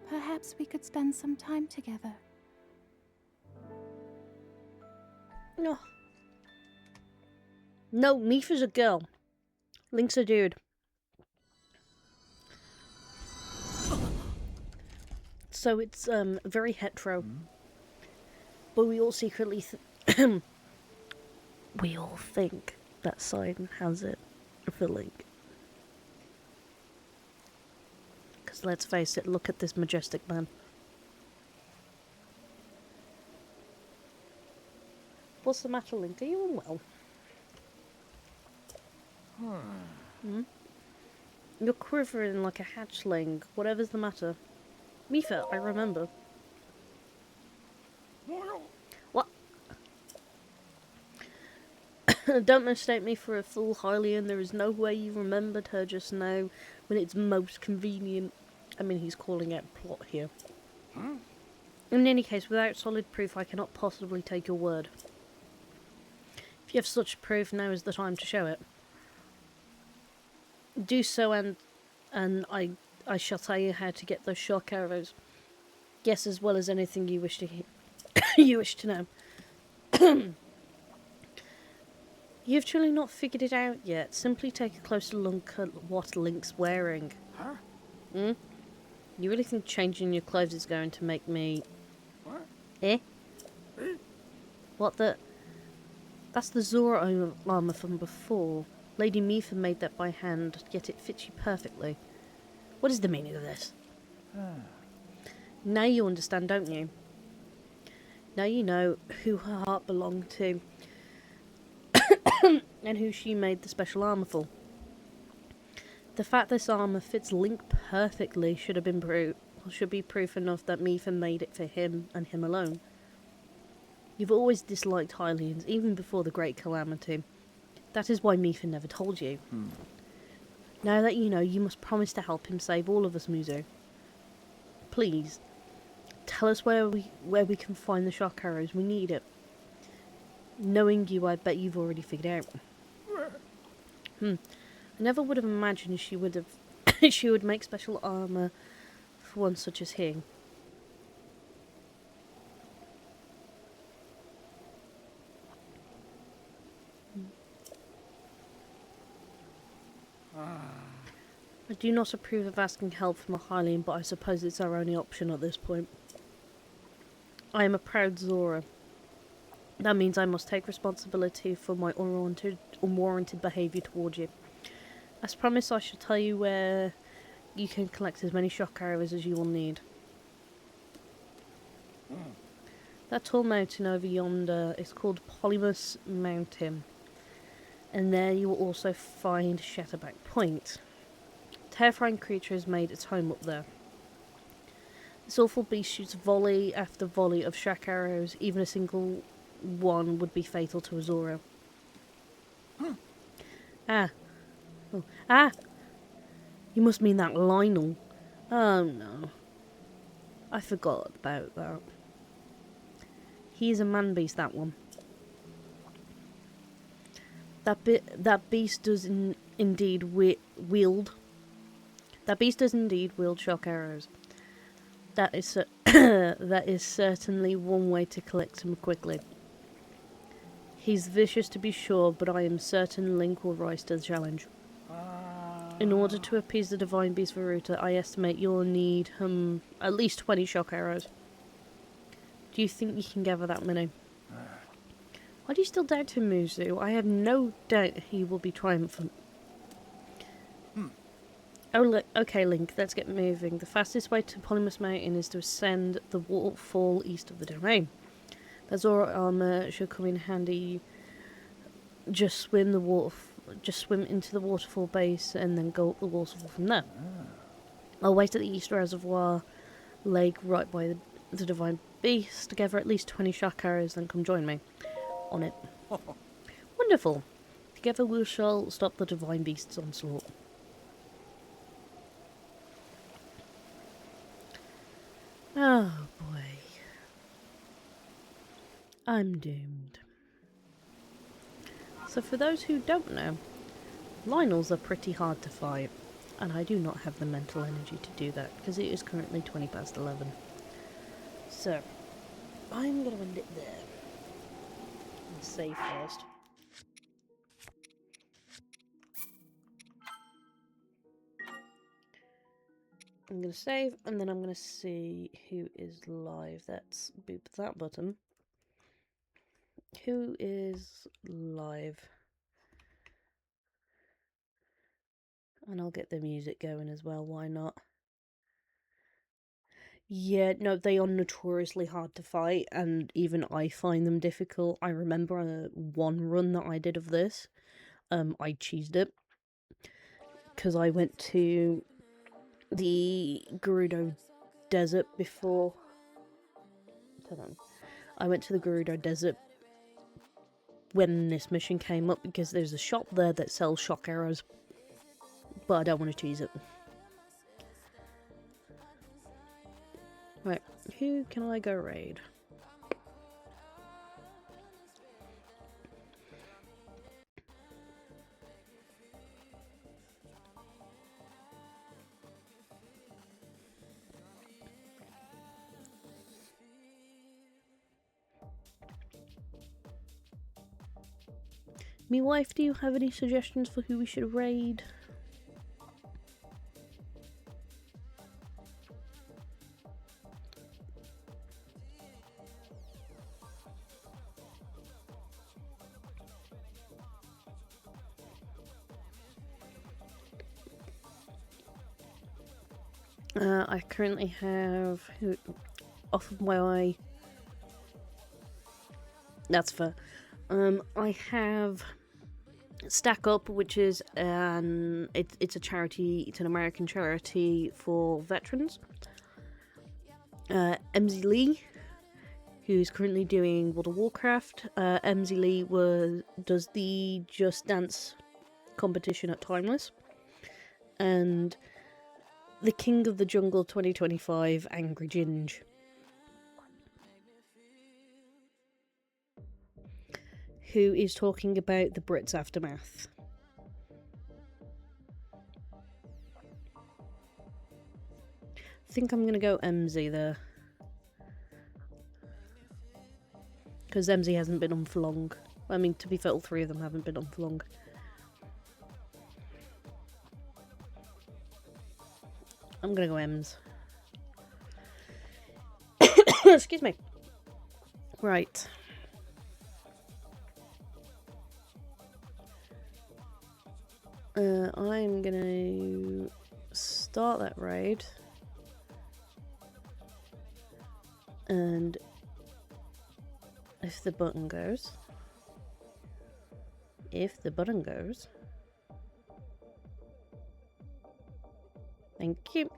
perhaps we could spend some time together. No. No, Mifa's a girl. Link's a dude. So it's very hetero. But we all secretly we all think that Sidon has it for Link. Because let's face it, look at this majestic man. What's the matter, Link? Are you unwell? You're quivering like a hatchling. Whatever's the matter. Mifa, I remember. What? Don't mistake me for a fool, Hylian. There is no way you remembered her just now when it's most convenient. I mean, he's calling out plot here. In any case, without solid proof, I cannot possibly take your word. If you have such proof, now is the time to show it. Do so, and I shall tell you how to get those shock arrows. Guess as well as anything you wish to you wish to know. You've truly not figured it out yet. Simply take a closer look at what Link's wearing. You really think changing your clothes is going to make me... Eh? What the... That's the Zora armor from before. Lady Mifa made that by hand, yet it fits you perfectly. What is the meaning of this? Now you understand, don't you? Now you know who her heart belonged to. And who she made the special armor for. The fact this armor fits Link perfectly should be proof enough that Mifa made it for him and him alone. You've always disliked Hylians, even before the Great Calamity. That is why Mifa never told you. Now that you know, you must promise to help him save all of us, Muzo. Please, tell us where we can find the shock arrows. We need it. Knowing you, I bet you've already figured out. I never would have imagined she would have she would make special armor for one such as he. I do not approve of asking help from a Hylian, but I suppose it's our only option at this point. I am a proud Zora. That means I must take responsibility for my unwarranted behaviour toward you. As promised, I shall tell you where you can collect as many shock arrows as you will need. That tall mountain over yonder is called Polymus Mountain. And there you will also find Shatterback Point. terrifying creature has made its home up there. This awful beast shoots volley after volley of shock arrows. Even a single one would be fatal to a Zora. Ah. Oh. Ah! You must mean that Lionel. Oh no. I forgot about that. He is a man-beast, that one. That beast does indeed wield... That beast does indeed wield shock arrows. That is that is certainly one way to collect him quickly. He's vicious to be sure, but I am certain Link will rise to the challenge. In order to appease the divine beast Varuta, I estimate you'll need at least 20 shock arrows. Do you think you can gather that many? Why do you still doubt him, Muzu? I have no doubt he will be triumphant. Oh, okay, Link, let's get moving. The fastest way to Polymus Mountain is to ascend the waterfall east of the domain. The Zora armor should come in handy. Just swim into the waterfall base and then go up the waterfall from there. I'll wait at the East Reservoir Lake right by the divine beast. Gather at least 20 shock arrows, then come join me on it. Wonderful. Together we shall stop the divine beast's onslaught. Oh boy. I'm doomed. So for those who don't know, Lionels are pretty hard to fight, and I do not have the mental energy to do that, because it is currently 20 past 11. So, I'm going to end it there. And save first. I'm going to save, and then I'm going to see who is live. Let's boop that button. Who is live? And I'll get the music going as well, why not? Yeah, no, they are notoriously hard to fight, and even I find them difficult. I remember one run that I did of this. I cheesed it. Because I went to the Gerudo Desert before... Hold on. I went to the Gerudo Desert when this mission came up, because there's a shop there that sells shock arrows. But I don't want to cheese it. Right, who can I go raid? Me wife, do you have any suggestions for who we should raid? I currently have off of my... That's fair. I have Stack Up, which is it's a charity. It's an American charity for veterans. MZ Lee, who's currently doing World of Warcraft. MZ Lee does the Just Dance competition at Timeless, and the King of the Jungle 2025, Angry Ginge, who is talking about the Brits' aftermath. I think I'm going to go MZ there, because MZ hasn't been on for long. I mean, to be fair, all three of them haven't been on for long. I'm gonna go M's. Excuse me. Right. I'm gonna start that raid. And if the button goes... Thank you.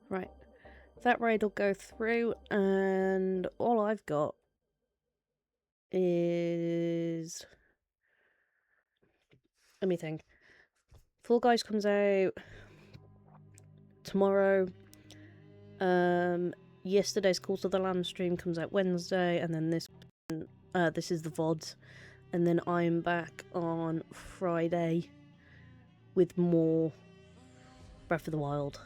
Right. That raid will go through, and all I've got is... Let me think. Fall Guys comes out tomorrow. Yesterday's Call to the Lamb stream comes out Wednesday, and then this is the VODs. And then I'm back on Friday with more Breath of the Wild.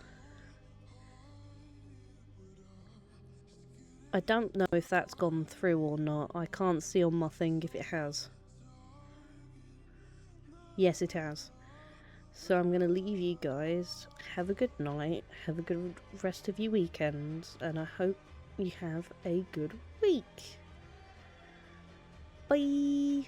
I don't know if that's gone through or not. I can't see on my thing if it has. Yes, it has. So I'm going to leave you guys. Have a good night. Have a good rest of your weekends. And I hope you have a good week. Bye!